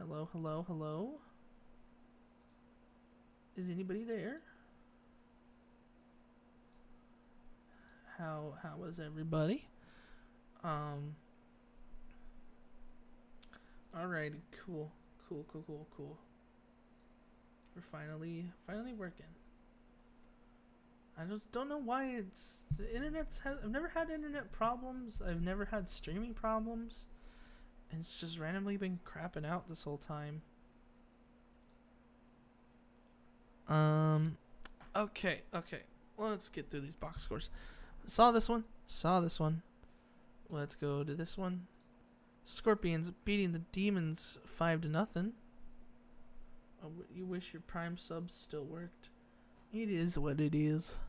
Hello, hello, hello. Is anybody there? How was everybody? Alrighty, cool. Cool. We're finally working. I just don't know why the internet's I've never had internet problems. I've never had streaming problems. And it's just randomly been crapping out this whole time. Okay. Well, let's get through these box scores. Saw this one. Let's go to this one. Scorpions beating the Demons 5-0. Oh, you wish your Prime subs still worked. It is what it is.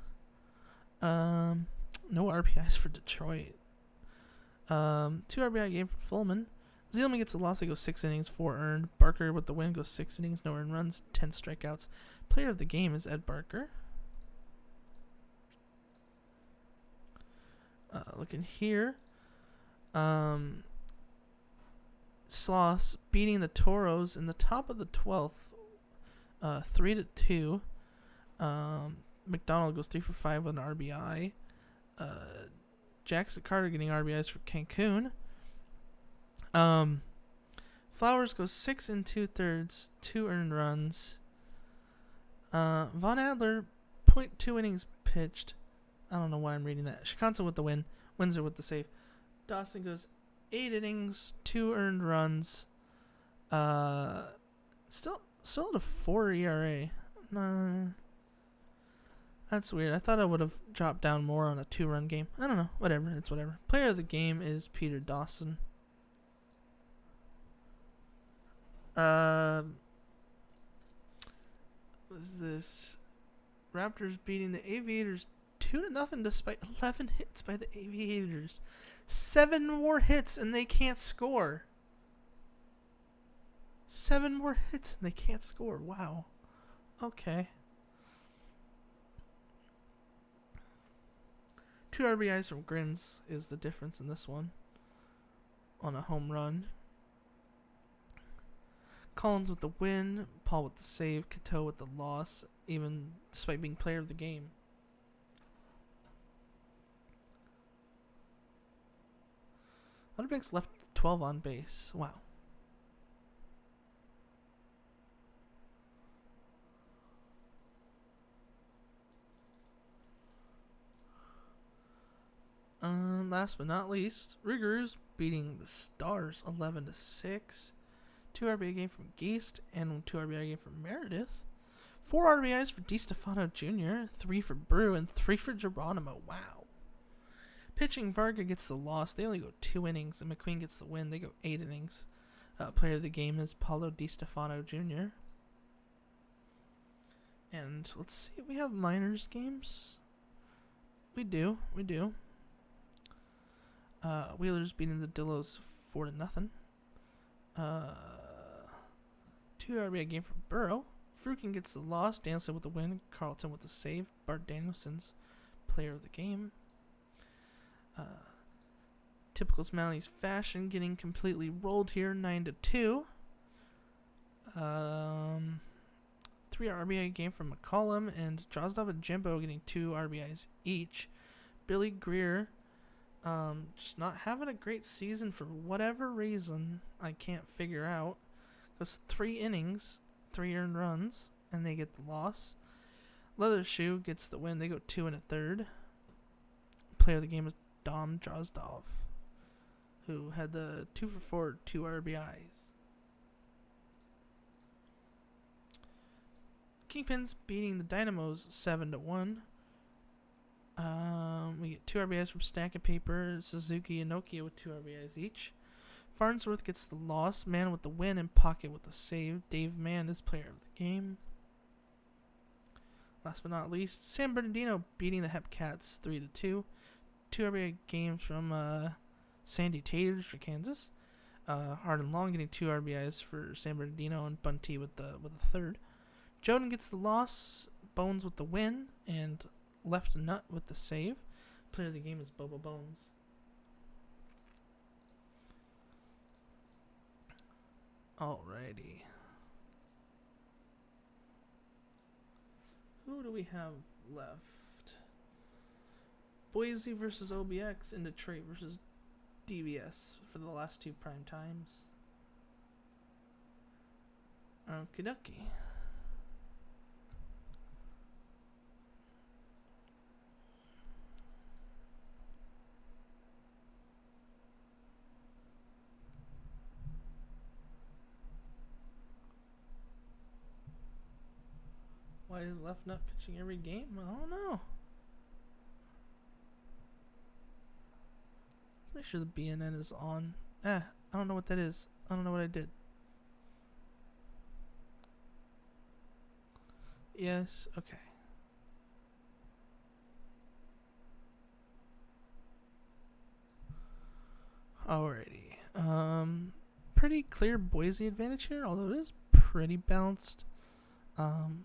No RBIs for Detroit. 2 RBI game for Fullman. Zeilman gets a loss. They go 6 innings, 4 earned. Barker with the win goes 6 innings, no earned runs, 10 strikeouts. Player of the game is Ed Barker. Looking here. Sloths beating the Toros in the top of the 12th. 3-2. McDonald goes 3 for 5 with an RBI. Jackson Carter getting RBIs for Cancun. Flowers goes 6 2/3, 2 earned runs. Von Adler, 0.2 innings pitched. I don't know why I'm reading that. Shikansa with the win. Windsor with the save. Dawson goes 8 innings, 2 earned runs. Still at a 4 ERA. That's weird. I thought I would have dropped down more on a 2-run game. I don't know. Whatever. It's whatever. Player of the game is Peter Dawson. What is this? Raptors beating the Aviators 2-0 despite 11 hits by the Aviators. 7 more hits and they can't score. 7 more hits and they can't score. Wow. Okay. 2 RBIs from Grins is the difference in this one. On a home run. Collins with the win. Paul with the save. Cateau with the loss. Even despite being player of the game. Lutterbanks left 12 on base. Wow. Last but not least, Riggers beating the Stars 11-6. 2 RBI game from Geist and 2 RBI game from Meredith. 4 RBIs for DiStefano Jr., 3 for Brew, and 3 for Geronimo. Wow. Pitching, Varga gets the loss. They only go 2 innings, and McQueen gets the win. They go 8 innings. Player of the game is Paulo DiStefano Jr. And let's see if we have minors games. We do. Wheelers beating the Dillos 4-0. 2 RBI game for Burrow. Frukin gets the loss. Danson with the win. Carlton with the save. Bart Danielson's player of the game. Typical Smalley's fashion getting completely rolled here. 9-2. 3 RBI game from McCollum. And Drozdov and Jimbo getting 2 RBIs each. Billy Greer just not having a great season for whatever reason I can't figure out. Goes 3 innings, 3 earned runs, and they get the loss. Leather Shoe gets the win. They go 2 1/3. Player of the game is Dom Drozdov, who had the 2 for 4, 2 RBIs. Kingpins beating the Dynamos 7-1. We get 2 RBIs from Stack of Paper, Suzuki, and Nokia with 2 RBIs each. Farnsworth gets the loss, Mann with the win, and Pocket with the save. Dave Mann is player of the game. Last but not least, San Bernardino beating the Hepcats 3-2. 2 RBI games from Sandy Taters for Kansas. Hard and Long getting 2 RBIs for San Bernardino, and Bunty with the third. Joden gets the loss, Bones with the win, and Left Nut with the save. Player of the game is Bobo Bones. Alrighty. Who do we have left? Boise versus OBX and Detroit versus DVS for the last two prime times. Okie dokie. Why is Left not pitching every game? I don't know. Let's make sure the BNN is on. I don't know what that is. I don't know what I did. Yes, okay. Alrighty. Pretty clear Boise advantage here, although it is pretty balanced.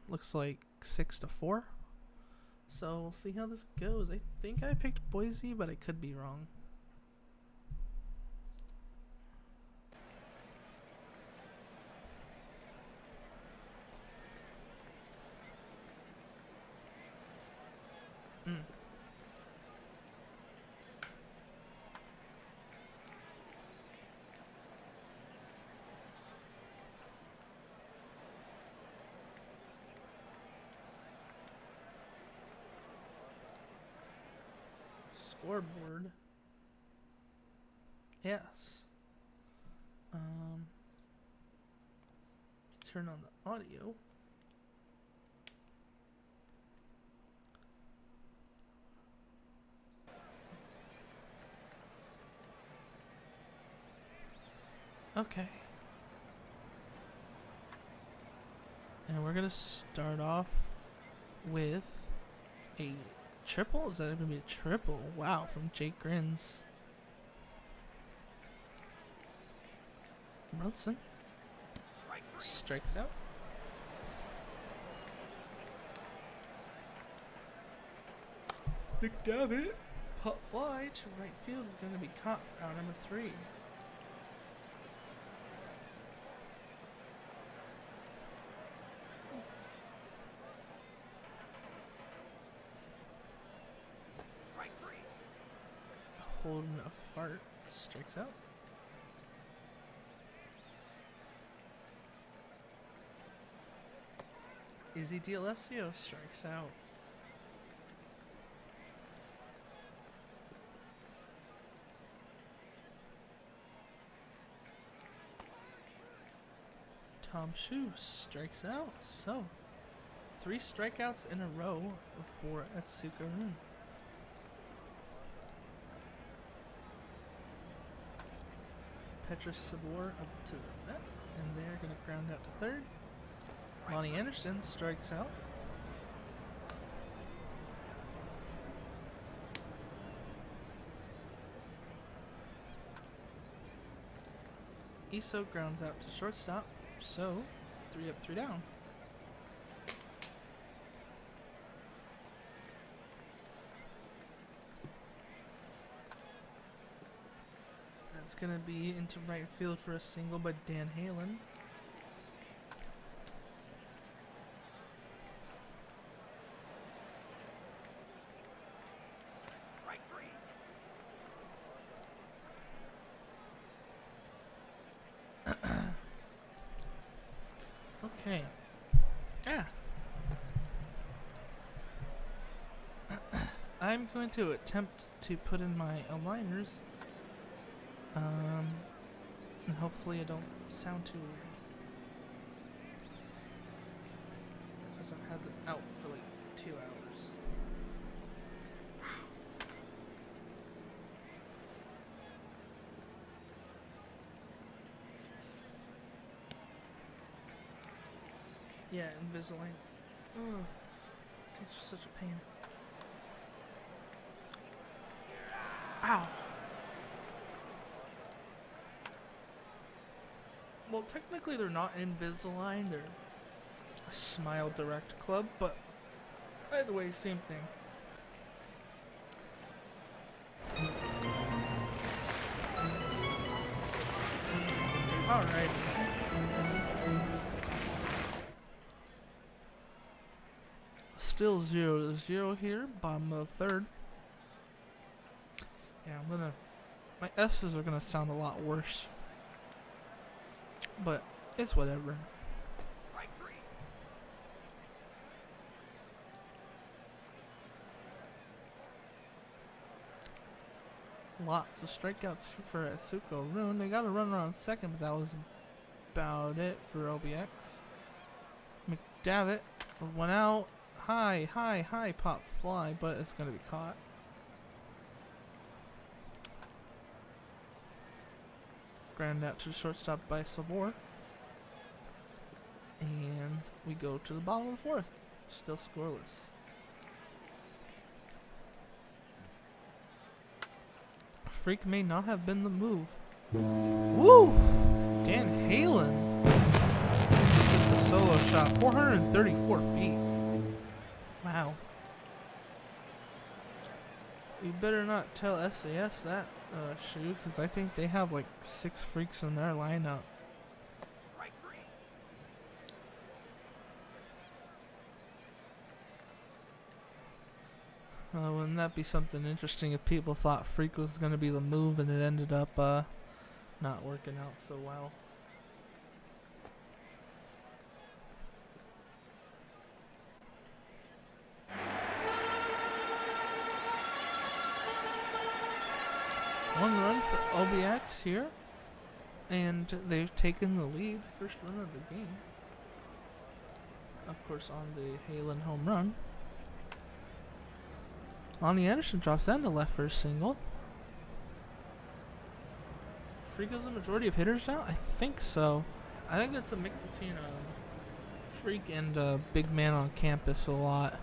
Looks like 6-4. So we'll see how this goes. I think I picked Boise, but I could be wrong. Scoreboard. Yes. Turn on the audio. Okay. And we're gonna start off with a triple? Is that going to be a triple? Wow, from Jake Grins. Brunson strikes out. McDavitt, pop fly to right field is going to be caught for out number 3. Holding a fart strikes out. Izzy D'Alessio strikes out. Tom Shoe strikes out. So, 3 strikeouts in a row for Atsuka Run. Petrus Sabor up to the net, and they're going to ground out to third. Lonnie Anderson strikes out. Iso grounds out to shortstop, so 3 up, 3 down. That's going to be into right field for a single by Dan Halen. Okay. I'm going to attempt to put in my aligners. And hopefully I don't sound too weird. Because I've had them out for like 2 hours. Yeah, Invisalign. Ugh. Things are such a pain. Ow! Well, technically they're not Invisalign, they're a Smile Direct Club, but either way, same thing. Alright. still 0-0 here, bottom of the third. Yeah, my S's are gonna sound a lot worse, but it's whatever. Lots of strikeouts for Atsuko Rune. They got a runner on second, but that was about it for OBX. McDavitt, one out. High pop fly, but it's going to be caught. Ground out to the shortstop by Sabor. And we go to the bottom of the fourth. Still scoreless. Freak may not have been the move. Woo! Dan Halen. The solo shot. 434 feet. Wow. You better not tell SAS that, shoot, because I think they have like 6 freaks in their lineup. Wouldn't that be something interesting if people thought Freak was going to be the move and it ended up not working out so well? One run for OBX here, and they've taken the lead, first run of the game. Of course, on the Halen home run. Lonnie Anderson drops that into left for a single. Freak is the majority of hitters now? I think so. I think it's a mix between Freak and big man on campus a lot.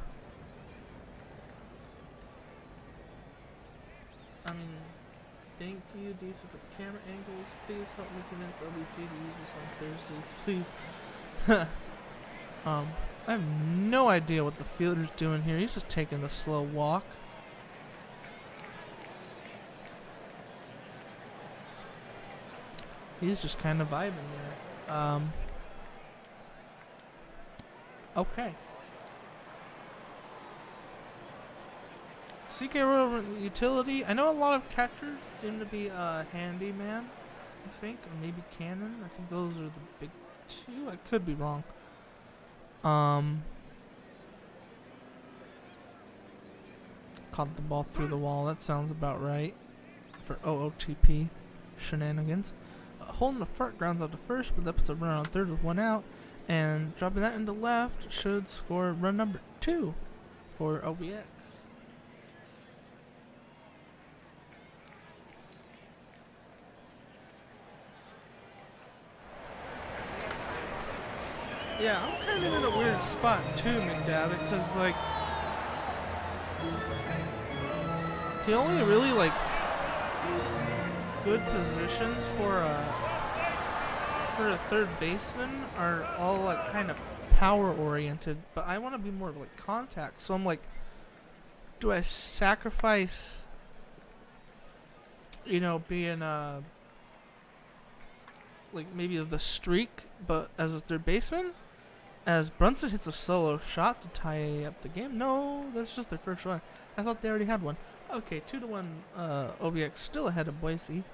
I mean, thank you, Diesel, for the camera angles. Please help me convince LBG to use this on Thursdays, please. I have no idea what the fielder's doing here. He's just taking a slow walk. He's just kind of vibing there. Okay. CK Royal Utility. I know a lot of catchers seem to be Handyman, I think, or maybe Cannon. I think those are the big two. I could be wrong. Caught the ball through the wall. That sounds about right for OOTP shenanigans. Holding the front grounds out to first, but that puts a run on third with one out. And dropping that into left should score run number 2 for OBX. Yeah, I'm kind of in a weird spot too, McDavitt, because like the only really like good positions for a third baseman are all like kind of power oriented, but I want to be more of like contact. So I'm like, do I sacrifice, being like maybe the streak, but as a third baseman, as Brunson hits a solo shot to tie up the game? No, that's just their first run. I thought they already had one. Okay, 2-1 OBX still ahead of Boise.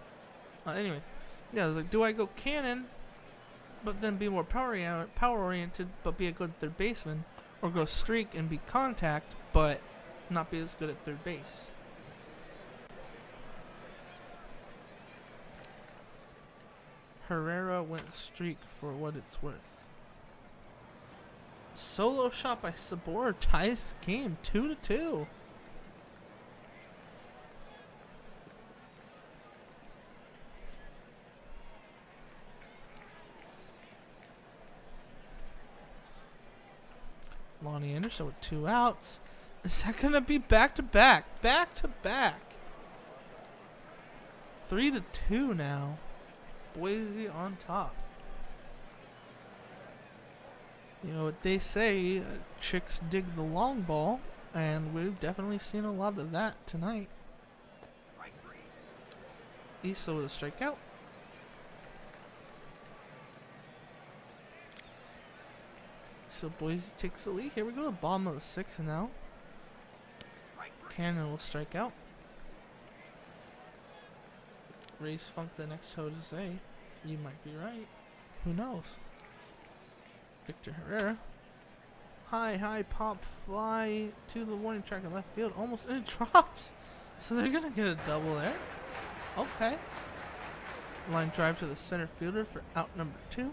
Anyway, yeah, I was like, do I go Cannon, but then be more power oriented, but be a good third baseman, or go streak and be contact, but not be as good at third base? Herrera went streak for what it's worth. Solo shot by Sabor ties the game 2-2. Lonnie Anderson with 2 outs. Is that going to be back-to-back? Back-to-back. 3-2 now. Boise on top. You know what they say, chicks dig the long ball, and we've definitely seen a lot of that tonight. Issa with a strikeout. So Boise takes the lead. Here we go to bottom of the 6th now. Cannon will strike out. Race Funk the next toe to say, you might be right. Who knows? Victor Herrera. High pop fly to the warning track in left field. Almost, and it drops. So they're going to get a double there. Okay. Line drive to the center fielder for out number 2.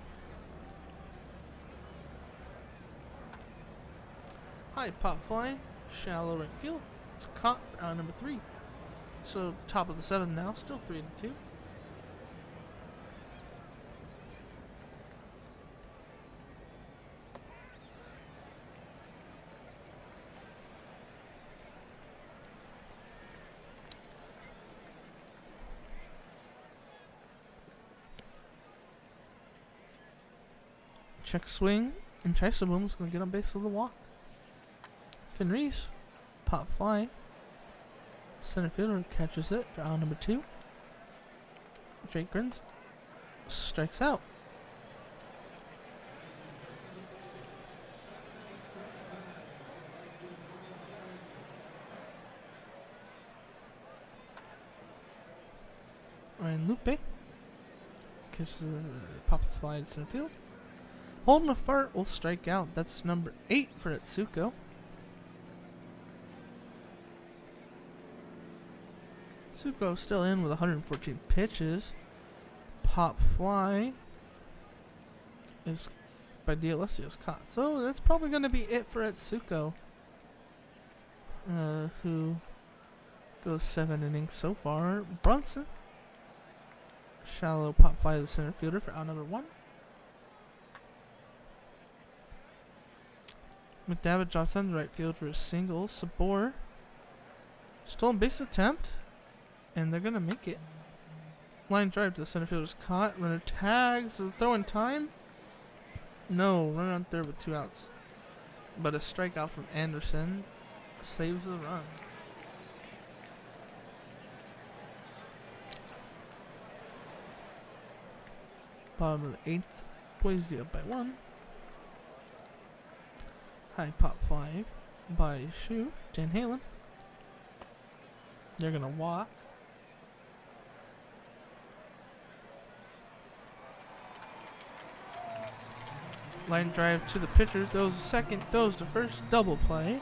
High pop fly. Shallow right field. It's caught for out number 3. So top of the 7th now. Still 3-2. Check swing, and Boom's going to get on base with a walk. Finn Reese, pop fly. Center fielder catches it for out number 2. Drake grins, strikes out. Ryan Lupe catches the pops fly to center field. Holding a fart will strike out. That's number 8 for Atsuko. Atsuko still in with 114 pitches. Pop fly is by D'Alessio's caught. So that's probably going to be it for Atsuko, who goes 7 innings so far. Brunson, shallow pop fly to the center fielder for out number 1. McDavitt drops on the right field for a single. Sabor, stolen base attempt, and they're going to make it. Line drive to the center field is caught. Runner tags. Is it throw in time? No, runner on third with 2 outs. But a strikeout from Anderson saves the run. Bottom of the 8th. Boise up by 1. High pop fly by Shu. Dan Halen. They're going to walk. Line drive to the pitcher. Throws to second. Throws to first. Double play.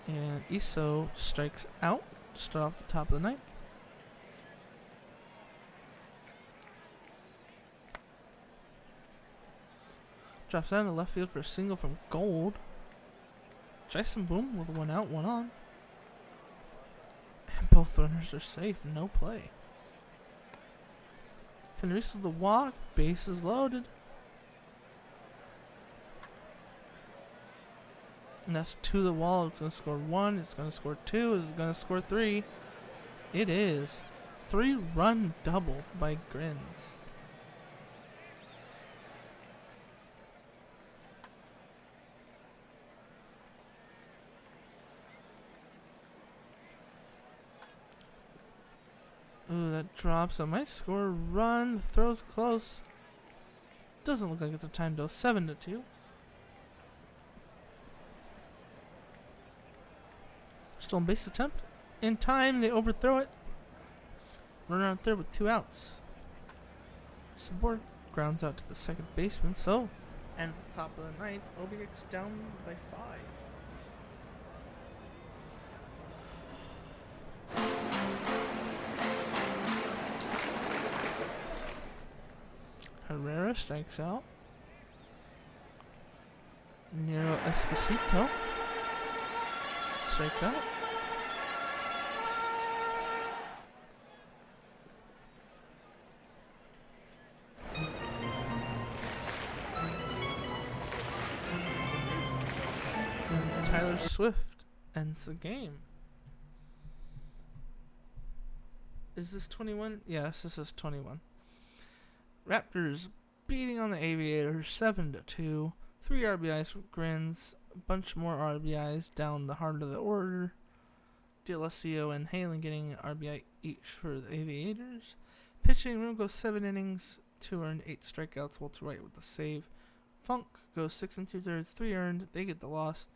And Iso strikes out to start off the top of the 9th. Drops down to left field for a single from Gold. Jason Boom with 1 out, 1 on. And both runners are safe, no play. Fenris with the walk, bases loaded. And that's to the wall. It's going to score 1. It's going to score 2. It's going to score 3. It is 3-run double by Grins. Ooh, that drops. I might score a run. The throw's close. Doesn't look like it's a time though. 7-2. Stolen base attempt. In time, they overthrow it. Runner on third with 2 outs. Support grounds out to the second baseman. So, ends the top of the 9th. OBX down by 5. Herrera strikes out. Nero Esposito strikes out. And Tyler Swift ends the game. Is this 21? Yes, this is 21. Raptors beating on the Aviators 7-2. 3 RBIs from Grins. A bunch more RBIs down the heart of the order. D'Alessio and Halen getting RBI each for the Aviators. Pitching room goes 7 innings, 2 earned, 8 strikeouts. Walter White with the save. Funk goes 6 2/3, 3 earned. They get the loss.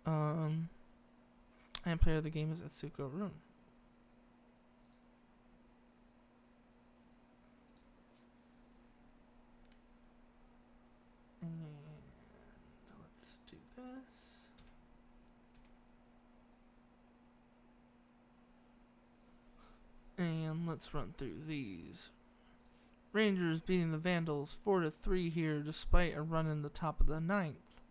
And player of the game is Atsuko Run. And let's do this. And let's run through these. Rangers beating the Vandals 4-3 here, despite a run in the top of the 9th.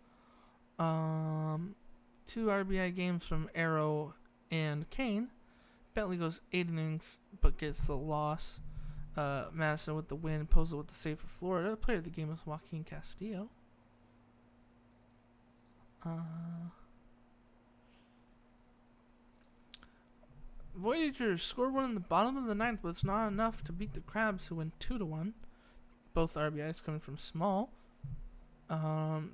2 RBI games from Arrow and Kane. Bentley goes 8 innings, but gets the loss. Madison with the win. Poza with the save for Florida. Player of the game is Joaquin Castillo. Voyagers score 1 in the bottom of the 9th, but it's not enough to beat the Crabs, who win 2-1. Both RBIs coming from Small.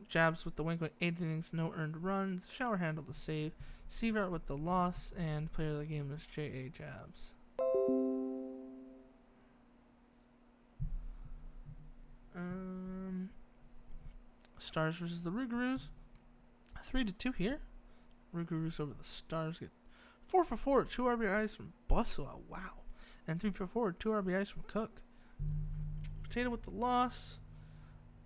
Jabs with the win, going 8 innings, no earned runs. Shower handled the save. Seavert with the loss, and player of the game is J.A. Jabs. Stars versus the Rougarous. 3-2 here. Rougarous over the Stars get 4 for 4, 2 RBIs from Buswell. Wow. And 3 for 4, 2 RBIs from Cook. Potato with the loss.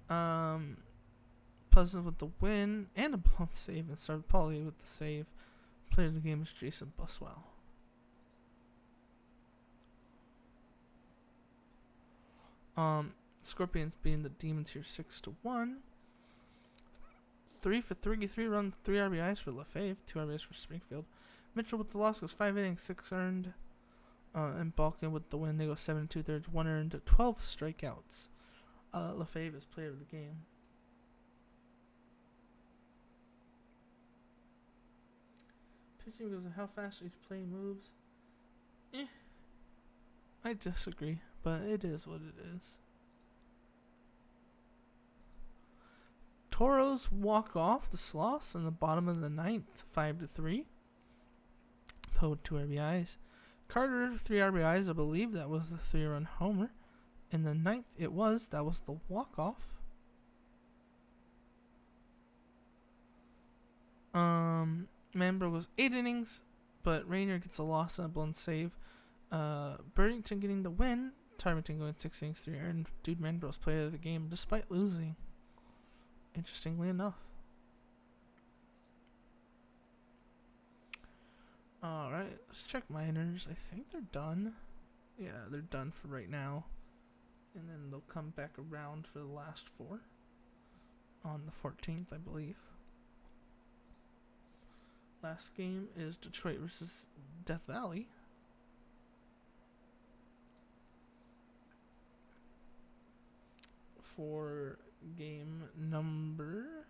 Pleasant with the win and a blown save, and started Pauly with the save. Player of the game is Jason Buswell. Scorpions beating the Demons here 6-1. 3 for 3 runs, 3 RBIs for Lefebvre, 2 RBIs for Springfield. Mitchell with the loss goes 5 innings, 6 earned. And Balkan with the win, they go 7 2/3, 1 earned, 12 strikeouts. Lefebvre is player of the game. Pitching goes how fast each play moves. I disagree, but it is what it is. Toros walk off the Sloths in the bottom of the 9th, 5-3. Poe 2 RBIs. Carter 3 RBIs, I believe that was the 3-run homer. In the 9th, that was the walk-off. Manbro goes 8 innings, but Rainier gets a loss and a blown save. Burlington getting the win. Tarmington going 6 innings, 3 earned. Dude Manbro's player of the game despite losing. Interestingly enough. Alright, let's check minors. I think they're done. Yeah, they're done for right now. And then they'll come back around for the last 4 on the 14th, I believe. Last game is Detroit versus Death Valley. For game number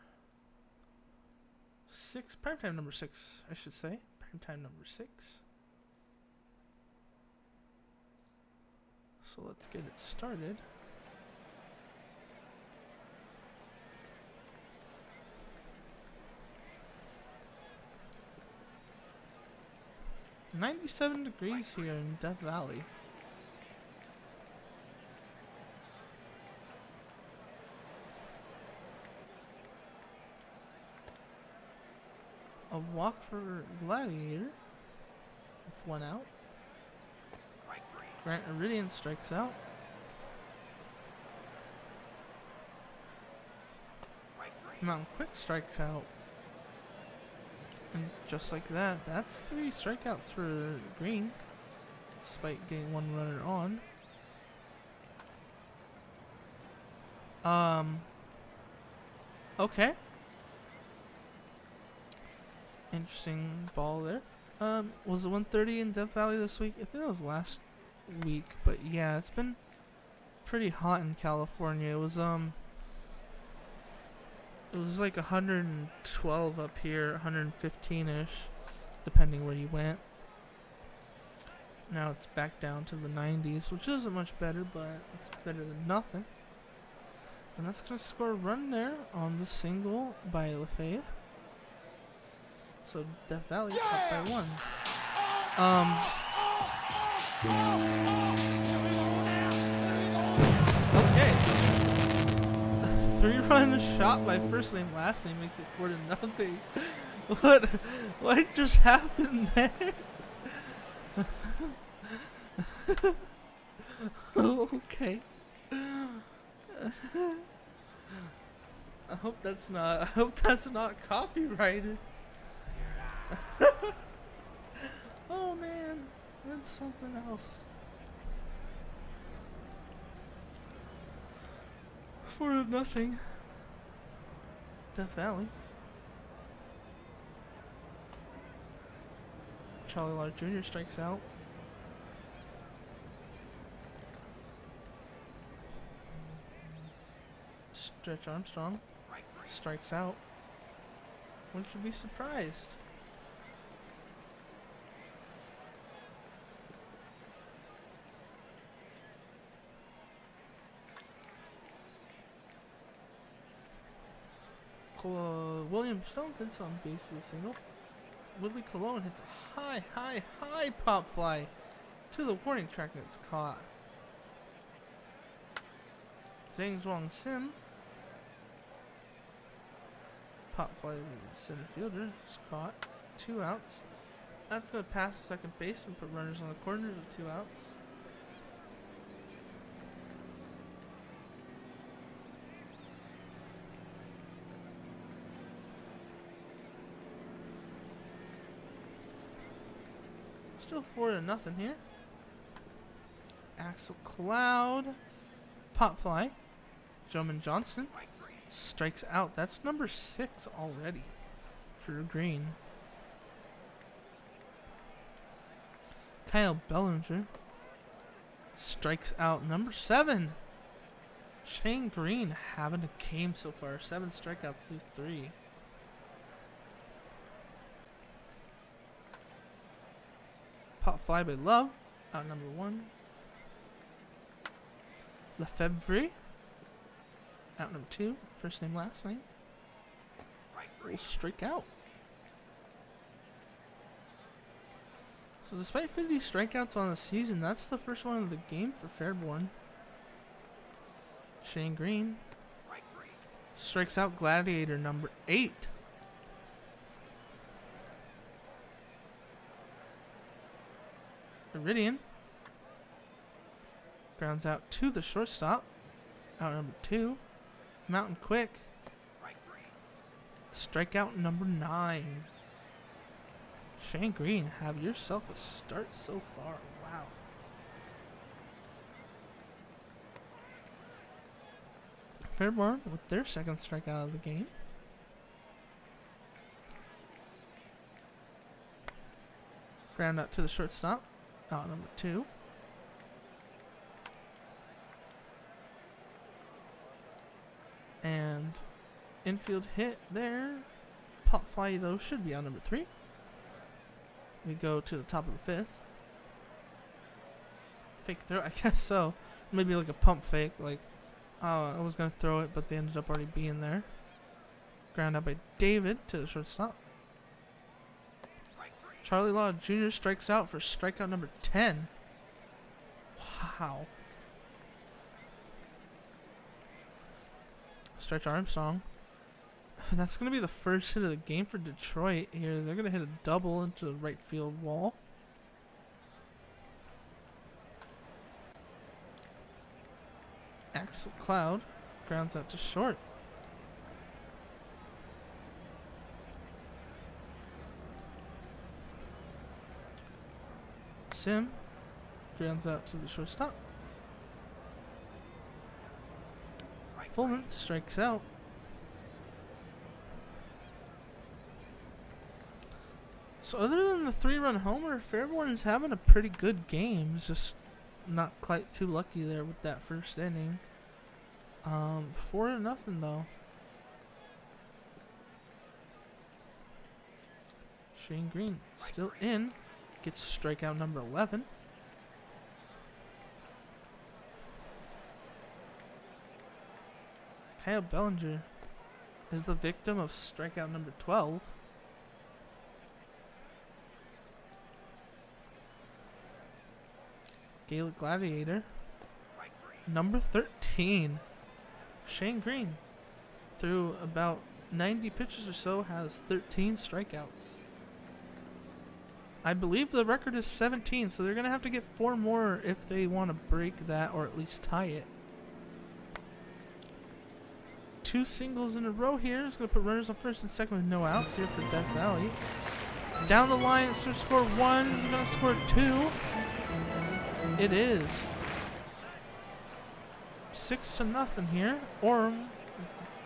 6, primetime number 6, I should say. Primetime number 6. So let's get it started. "97 degrees here in Death Valley. A walk for Gladiator with 1 out. Grant Iridian strikes out. Mountain Quick strikes out. And just like that, that's 3 strikeouts for Green, despite getting 1 runner on. Okay. Interesting ball there. Was it 1:30 in Death Valley this week? I think it was last week, but yeah, it's been pretty hot in California. It was like 112 up here, 115-ish, depending where you went. Now it's back down to the 90s, which isn't much better, but it's better than nothing. And that's going to score a run there on the single by Lefebvre. So Death Valley up by 1. Okay. 3-run shot by first name, last name makes it 4-0. What just happened there? Okay. I hope that's not copyrighted. Oh man, that's something else. 4-0. Death Valley. Charlie Lott Jr. strikes out. Stretch Armstrong strikes out. One should be surprised. William Stone gets on base with a single. Woodley Cologne hits a high pop fly to the warning track and it's caught. Zhang Zhuang Sim pop fly to the center fielder is caught. 2 outs. That's going to pass second base and put runners on the corners with 2 outs. Still 4-0 here. Axel Cloud. Pop fly. Joman Johnson strikes out. That's number 6 already for Green. Kyle Bellinger strikes out. Number 7. Shane Green having a game so far. 7 strikeouts through 3. Pop fly by Love, out number 1. Lefebvre, out number 2. First name, last name. Will strike out. So despite 50 strikeouts on the season, that's the first one of the game for Fairborn. Shane Green strikes out Gladiator number 8. Iridian grounds out to the shortstop. Out number 2. Mountain Quick. Strikeout number 9. Shane Green, have yourself a start so far. Wow. Fairborn with their second strikeout of the game. Ground out to the shortstop. Out number 2. And infield hit there. Pop fly though should be on number 3. We go to the top of the 5th. Fake throw, I guess so. Maybe like a pump fake, like I was gonna throw it but they ended up already being there. Ground out by David to the shortstop. Charlie Lott Jr. strikes out for strikeout number 10. Wow. Stretch Armstrong. That's going to be the first hit of the game for Detroit here. They're going to hit a double into the right field wall. Axel Cloud grounds out to short. Sim grounds out to the shortstop. Fullman strikes out. So other than the 3-run homer, Fairborn is having a pretty good game. It's just not quite too lucky there with that first inning. 4-0 though. Shane Green still in. Gets strikeout number 11. Kyle Bellinger is the victim of strikeout number 12. Gaelic Gladiator. Number 13. Shane Green. Through about 90 pitches or so, has 13 strikeouts. I believe the record is 17, so they're going to have to get 4 more if they want to break that or at least tie it. 2 singles in a row here. It's going to put runners on first and second with no outs here for Death Valley. Down the line, it's going to score 1. It's going to score 2. It is 6-0 here. Orem,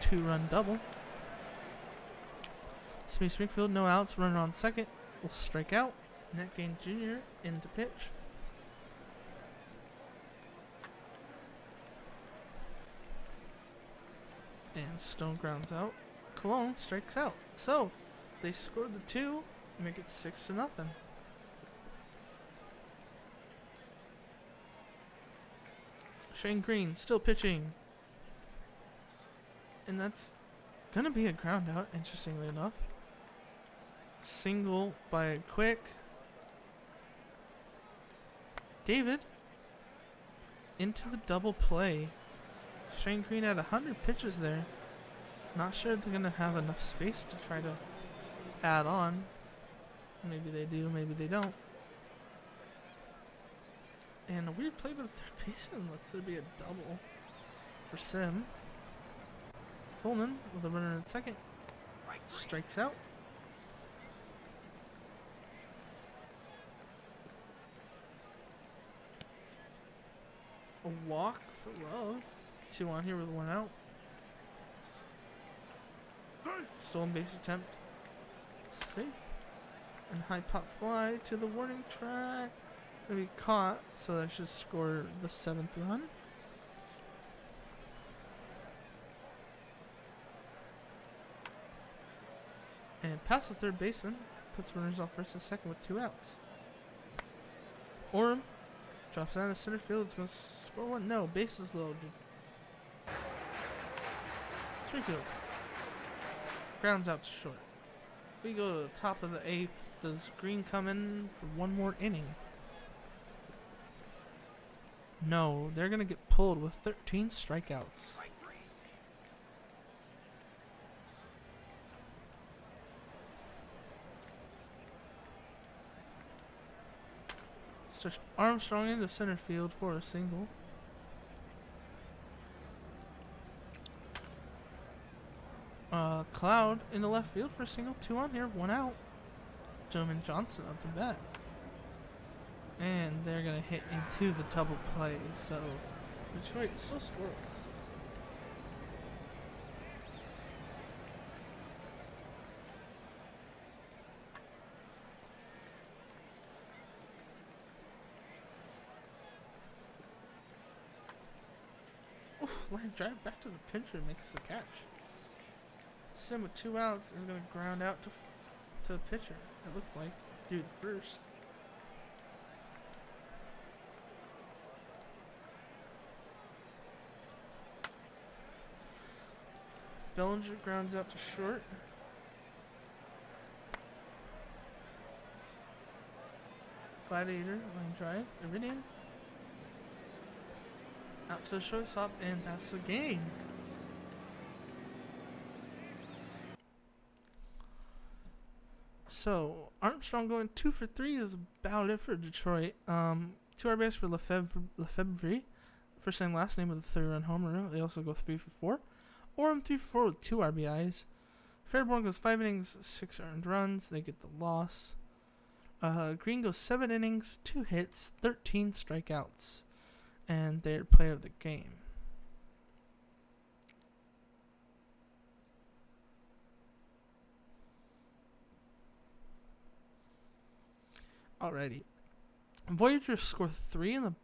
2-run double. Smith Springfield, no outs. Runner on second will strike out. Net Gain Jr. into pitch. And Stone grounds out. Cologne strikes out. So, they scored the 2, make it 6-0. Shane Green still pitching. And that's going to be a ground out, interestingly enough. Single by Quick. David into the double play. Shane Green had 100 pitches there. Not sure if they're going to have enough space to try to add on. Maybe they do, maybe they don't. And a weird play by the third baseman lets there be a double for Sim. Fullman with a runner at second. Strikes out. A walk for Love. 2 on here with 1 out. Stolen base attempt. Safe. And high pop fly to the warning track. Gonna be caught, so that should score the 7th run. And past the third baseman. Puts runners off first and second with 2 outs. Orem drops down to center field. It's going to score 1. No, bases loaded. Springfield grounds out to short. We go to the top of the 8th. Does Green come in for 1 more inning? No, they're going to get pulled with 13 strikeouts. Armstrong into center field for a single. Cloud into left field for a single. 2 on here, 1 out. Gentleman Johnson up to bat. And they're going to hit into the double play. So Detroit still scoreless. Line drive back to the pitcher, makes the catch. Sim with 2 outs is going to ground out to the pitcher. It looked like dude first. Bellinger grounds out to short. Gladiator, line drive, Iridian. Out to the shortstop, and that's the game. So, Armstrong going 2 for 3 is about it for Detroit. 2 RBIs for Lefebvre, first and last name with a 3-run homer. They also go 3 for 4. Orem 3 for 4 with 2 RBIs. Fairborn goes 5 innings, 6 earned runs. They get the loss. Green goes 7 innings, 2 hits, 13 strikeouts. And their play of the game. Alrighty. Voyager score 3 in the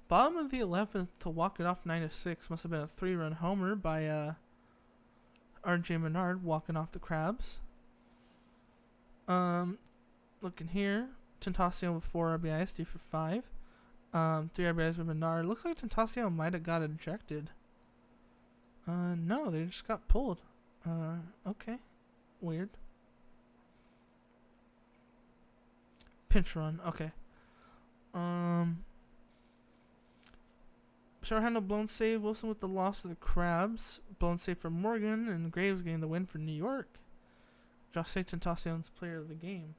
bottom of the 11th to walk it off 9-6. Must have been a 3-run homer by R.J. Menard walking off the Crabs. Looking here, Tentacion with 4 RBIs, 3 for 5. 3 RBIs with Menard. Looks like Tentacion might have got ejected. No, they just got pulled. Okay. Weird. Pinch run. Okay. Shorthanded blown save. Wilson with the loss to the Crabs. Blown save for Morgan, and Graves getting the win for New York. Josh Tentacion's player of the game.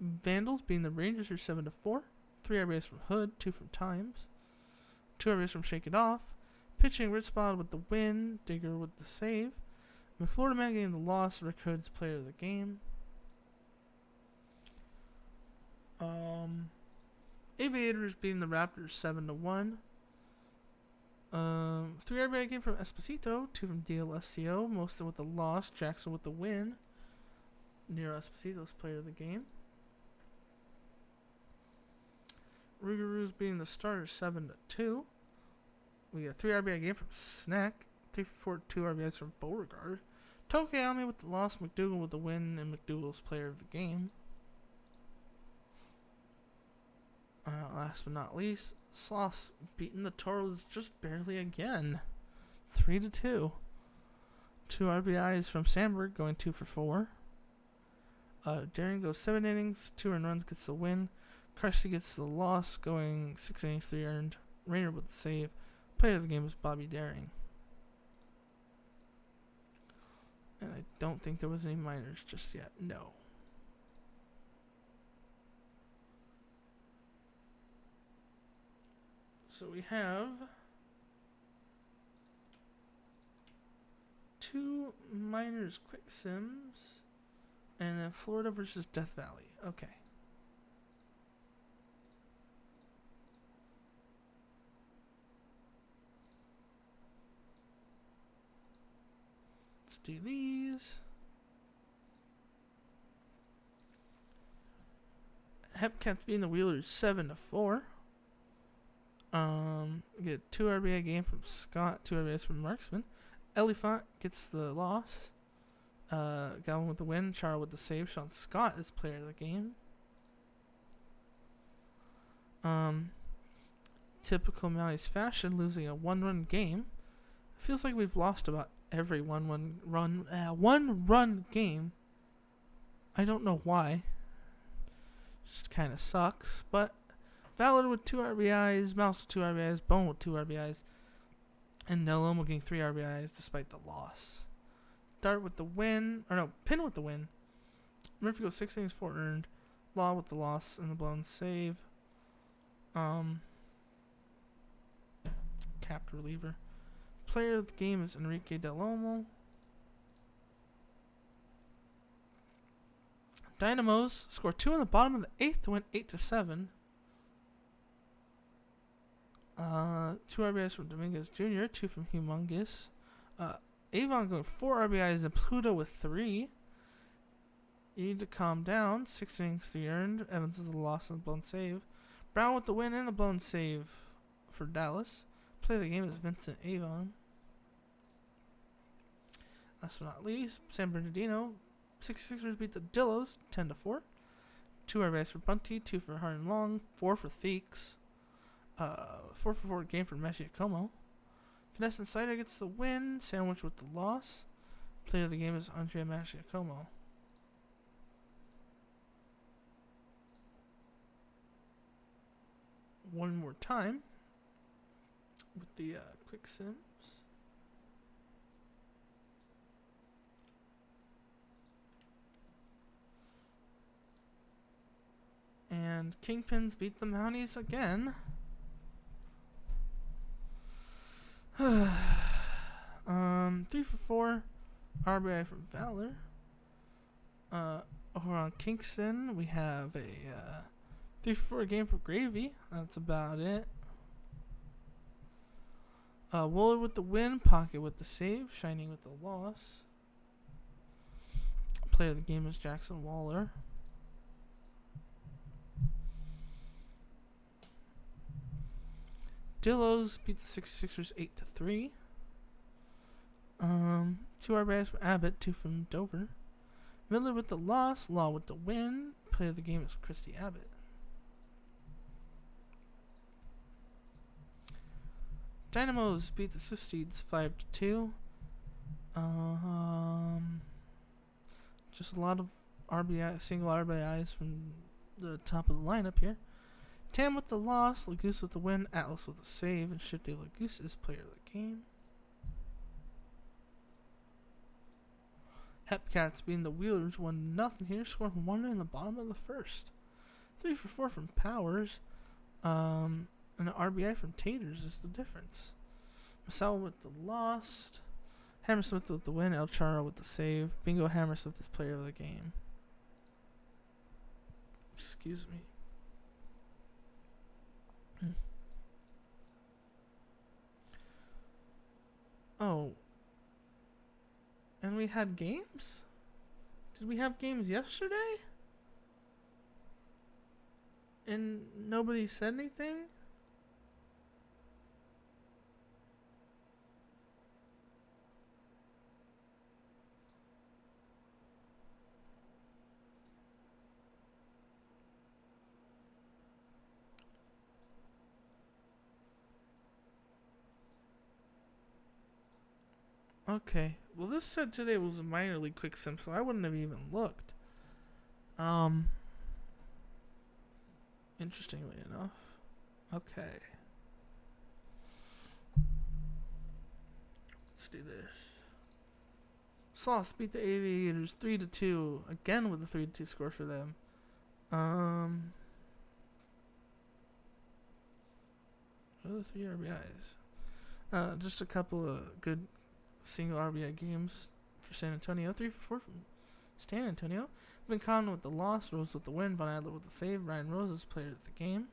Vandals being the Rangers are 7-4. 3 RBIs from Hood, 2 from Times. 2 RBIs from Shake It Off. Pitching Rich Spot with the win, Digger with the save. McFlorida Man getting the loss, Rick Hood's player of the game. Aviators beating the Raptors 7-1. 3 RBI game from Esposito, 2 from DLSCO, Mostyn with the loss, Jackson with the win. Nero Esposito's player of the game. Rougarous beating the Stars 7-2. We got 3 RBI game from Snack, 3 for 2 RBIs from Beauregard. Tokeami with the loss, McDougal with the win, and McDougal's player of the game. Last but not least, Sloss beating the Toros just barely again, 3-2. 2 RBIs from Sandberg, going 2 for 4. Daring goes 7 innings, 2 earned runs, gets the win. Krusty gets the loss, going 6 innings, 3 earned. Rayner with the save. Player of the game was Bobby Daring. And I don't think there was any minors just yet. No. So we have 2 minors quick sims, and then Florida versus Death Valley. Okay. Let's do these. Hepcats beating the Wheelers 7-4. Get 2 RBI game from Scott, 2 RBIs from Marksman. Elephant gets the loss. Galvin with the win, Chara with the save. Sean Scott is player of the game. Typical Mounties fashion, losing a 1-run game. Feels like we've lost about every one run game. I don't know why. Just kind of sucks, but Valor with 2 RBIs, Mouse with 2 RBIs, Bone with 2 RBIs, and Neloma getting 3 RBIs despite the loss. Pin with the win. Murphy goes 6 innings, 4 earned. Law with the loss and the blown save. Capped reliever. Player of the game is Enrique Del Olmo. Dynamos score 2 in the bottom of the 8th to win 8-7. 2 RBIs from Dominguez Jr., 2 from Humongous. Avon going 4 RBIs and Pluto with 3. You need to calm down. 6 innings, 3 earned. Evans with the loss and the blown save. Brown with the win and the blown save for Dallas. Player of the game is Vincent Avon. Last but not least, San Bernardino. 66ers beat the Dillos 10-4. 2 RBIs for Bunty, 2 for Hard and Long, 4 for Theeks. 4-for-4 game for Meshiakomo. Finesse Insider gets the win. Sandwich with the loss. Player of the game is Andrea Meshiakomo. One more time with the quick sims. And Kingpins beat the Mounties again. 3 for 4 RBI from Valor. Over on Kingston, we have a 3 for 4 game for Gravy. That's about it. Wooler with the win, Pocket with the save, Shining with the loss. Player of the game is Jackson Waller. Dillos beat the 66ers 8-3. 2 RBIs for Abbott, 2 from Dover. Miller with the loss, Law with the win. Player of the game is Christy Abbott. Dynamos beat the Swifties 5-2. Just a lot of RBI, single RBIs from the top of the lineup here. Tam with the loss, Lagoose with the win, Atlas with the save, and Shifty Lagoose is player of the game. Hepcats being the Wheelers 1-0 here, scoring 1 in the bottom of the first. 3 for 4 from Powers, and an RBI from Taters is the difference. Masao with the lost, Hammersmith with the win, El Charo with the save, Bingo Hammersmith is player of the game. Excuse me. Oh. And we had games? Did we have games yesterday? And nobody said anything? Okay. Well, this said today was a minor league quick sim, so I wouldn't have even looked. Interestingly enough. Okay. Let's do this. Sloths beat the Aviators 3-2. Again with a 3-2 score for them. What are the 3 RBIs? Just a couple of good single RBI games for San Antonio. 3 for 4 from San Antonio. Vincon with the loss, Rose with the win, Von Adler with the save, Ryan Rose is player of the game.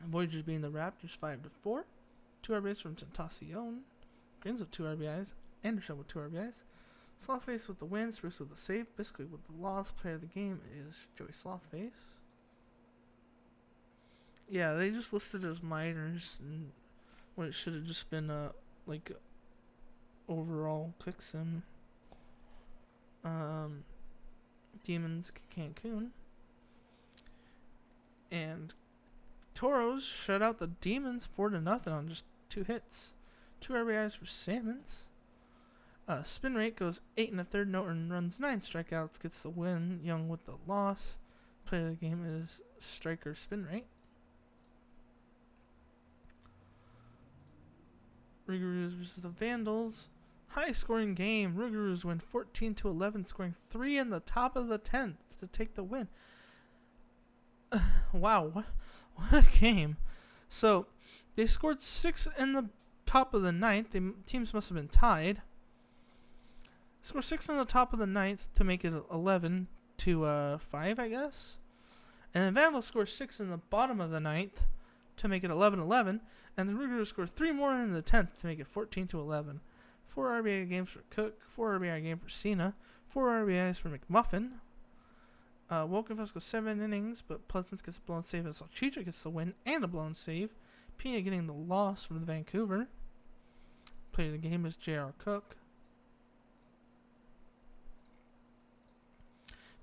Voyagers being the Raptors 5-4. 2 RBIs from Tentacion. Grins with 2 RBIs. Anderson with 2 RBIs. Slothface with the win, Spruce with the save, Biscuit with the loss. Player of the game is Joey Slothface. Yeah, they just listed as minors and when it should have just been like overall quick sim. Demons Cancun. And Toros shut out the Demons 4-0 on just 2 hits. 2 RBIs for Salmons. Spin rate goes 8 1/3, no earned runs, 9 strikeouts, gets the win. Young with the loss. Player of the game is Striker Spin rate. Rougarous versus the Vandals. High scoring game. Rougarous win 14-11, scoring 3 in the top of the 10th to take the win. Wow, what a game. So, they scored 6 in the top of the 9th. The teams must have been tied. Scored 6 in the top of the 9th to make it 11-5, I guess. And then Vandals scored 6 in the bottom of the 9th to make it 11-11. And the Rougarous scored 3 more in the 10th to make it 14-11. 4 RBI games for Cook, 4 RBI game for Cena, 4 RBIs for McMuffin. Wolkenfest goes 7 innings, but Pleasance gets a blown save as Salchicha gets the win and a blown save. Pina getting the loss from Vancouver. Player of the game is J.R. Cook.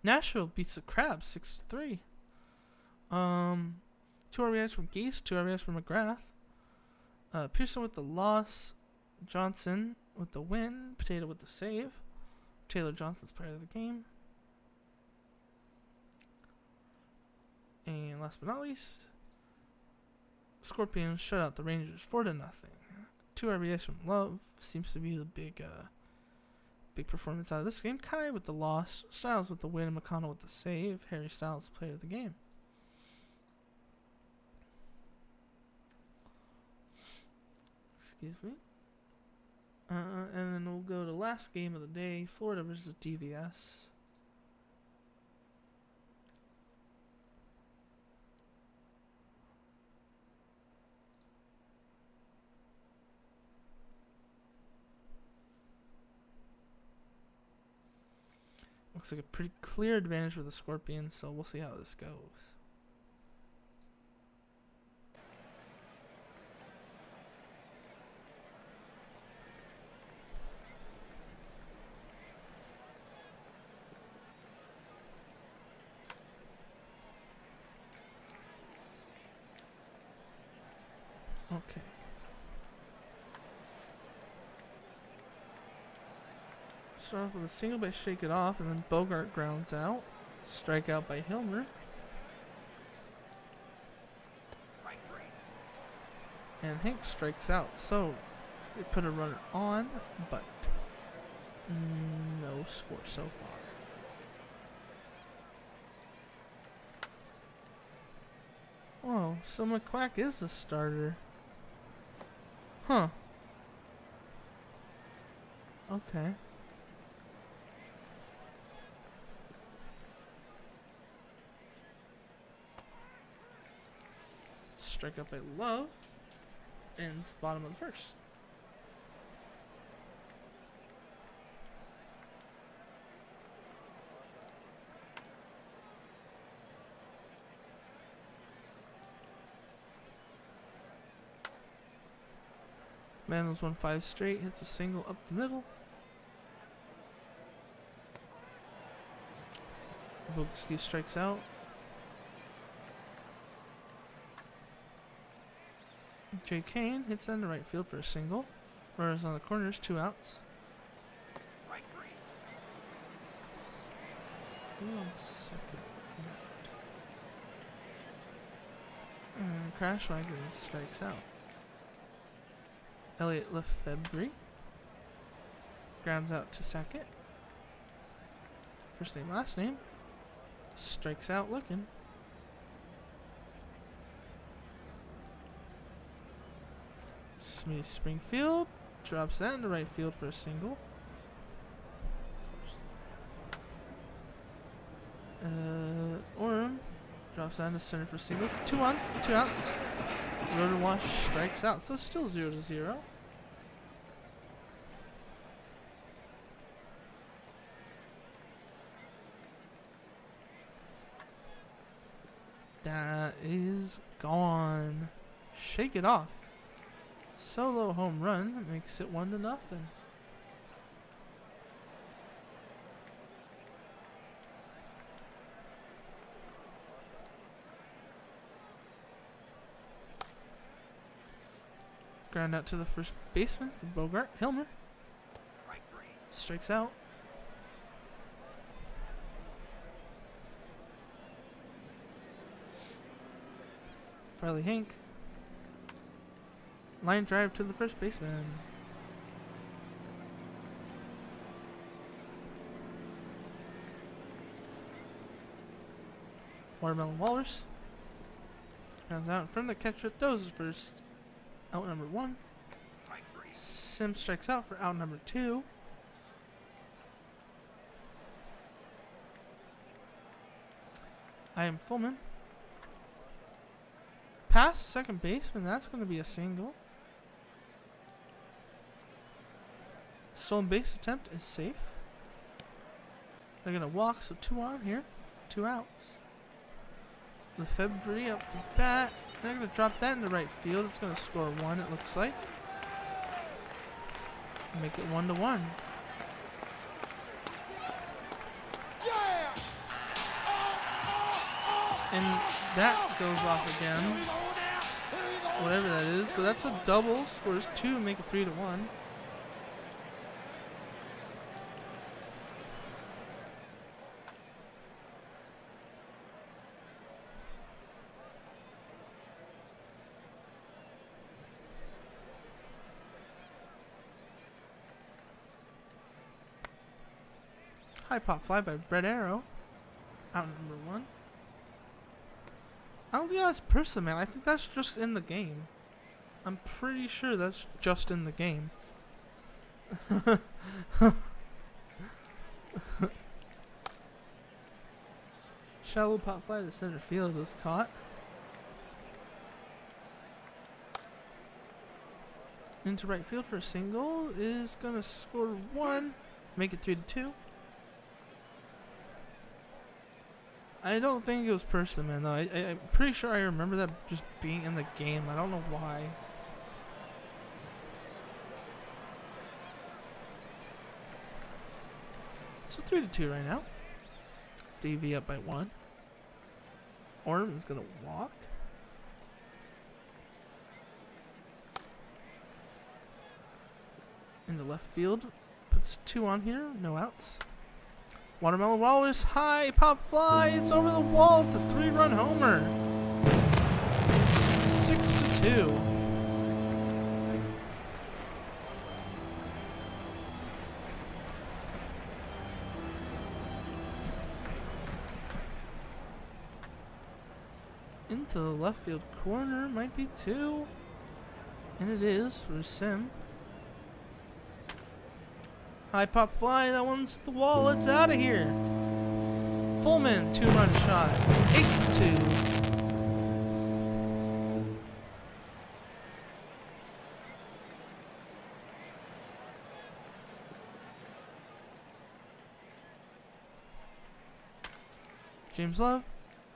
Nashville beats the Crabs 6-3. 2 RBIs from Geese, 2 RBIs from McGrath. Pearson with the loss, Johnson with the win, Potato with the save. Taylor Johnson's player of the game. And last but not least, Scorpions shut out the Rangers 4-0. 2 RBIs from Love seems to be the big performance out of this game. Kai with the loss, Styles with the win, McConnell with the save. Harry Styles player of the game. Excuse me. And then we'll go to last game of the day, Florida versus DVS. Looks like a pretty clear advantage for the Scorpions, so we'll see how this goes. Okay. Start off with a single by Shake It Off, and then Bogart grounds out. Strikeout by Hilmer. And Hank strikes out, so they put a runner on, but no score so far. Oh, so McQuack is a starter. Huh. Okay. Strike up by Love. Ends bottom of the first. Manuel's won 5 straight, hits a single up the middle. Boguski strikes out. Jay Kane hits into right field for a single. Runners on the corners, 2 outs. One second. And Crashwagon strikes out. Elliot Lefebvre grounds out to second. First name, last name. Strikes out looking. Smitty Springfield drops that into right field for a single. Orem drops that into center for a single. 2 on, 2 outs. Rotor Wash strikes out, so still 0-0. That is gone. Shake It Off. Solo home run makes it 1-0. Ground out to the first baseman for Bogart. Hilmer strikes out. Farley Hank. Line drive to the first baseman. Watermelon Walrus. Grounds out from the catcher. Throws the first. Out number 1. Sim strikes out for out number 2. I am Fullman. Past second baseman. That's going to be a single. Stolen base attempt is safe. They're going to walk, so 2 on here. 2 outs. Lefebvre up the bat. They're going to drop that into right field. It's going to score 1, it looks like. Make it 1-1. Yeah! And that goes off again. Whatever that is. But that's a double. Scores 2, make it 3-1. High pop fly by Brett Arrow. Out number 1. I don't think that's person, man. I think that's just in the game. I'm pretty sure that's just in the game. Shallow pop fly to center field was caught. Into right field for a single is gonna score 1, make it 3-2. I don't think it was person, man, though. I'm pretty sure I remember that just being in the game. I don't know why. So 3-2 right now. DV up by 1. Orm is going to walk. in the left field. Puts 2 on here. No outs. Watermelon Walrus, high pop fly. It's over the wall. It's a 3-run homer. 6-2. Into the left field corner, might be 2. And it is for Sim. High pop fly, that one's at the wall, it's out of here. Fullman, 2-run shot, 8-2. James Love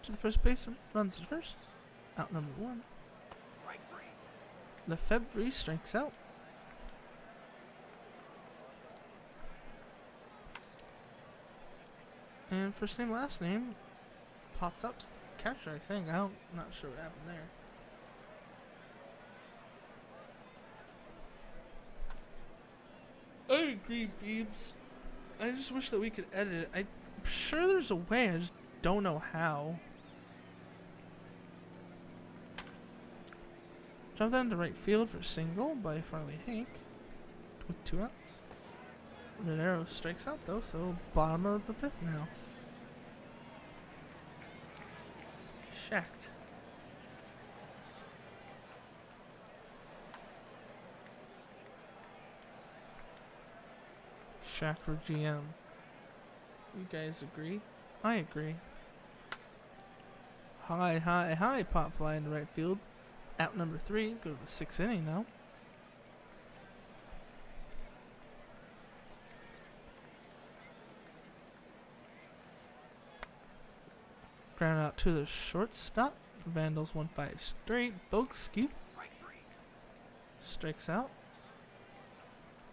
to the first baseman, runs to first. Out number 1. Lefebvre strikes out. And first name, last name pops up to the catcher, I think. I'm not sure what happened there. I agree, Beebs. I just wish that we could edit it. I'm sure there's a way, I just don't know how. Jump down to right field for a single by Farley Hank with 2 outs. Renero strikes out though, so bottom of the 5th now. Shacked. Shack for GM. You guys agree? I agree. High pop fly into right field. Out number 3. Go to the 6th inning now. Ground out to the shortstop for Vandals 1-5 straight. Boguski strikes out.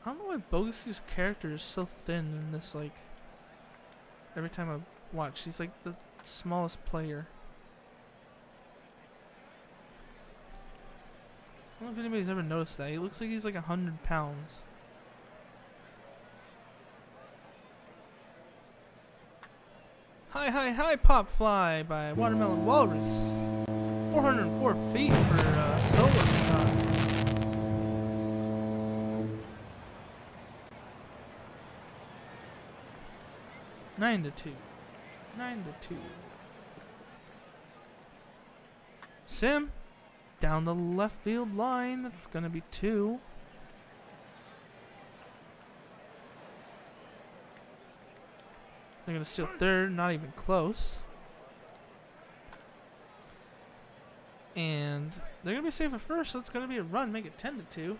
I don't know why Boguski's character is so thin in this, like, every time I watch, he's like the smallest player. I don't know if anybody's ever noticed that. He looks like he's like 100 pounds. High pop fly by Watermelon Walrus. 404 feet for a solo shot. Nine to two. Sim down the left field line. That's gonna be 2. They're gonna steal 3rd, not even close. And they're gonna be safe at 1st, so it's gonna be a run, make it 10-2.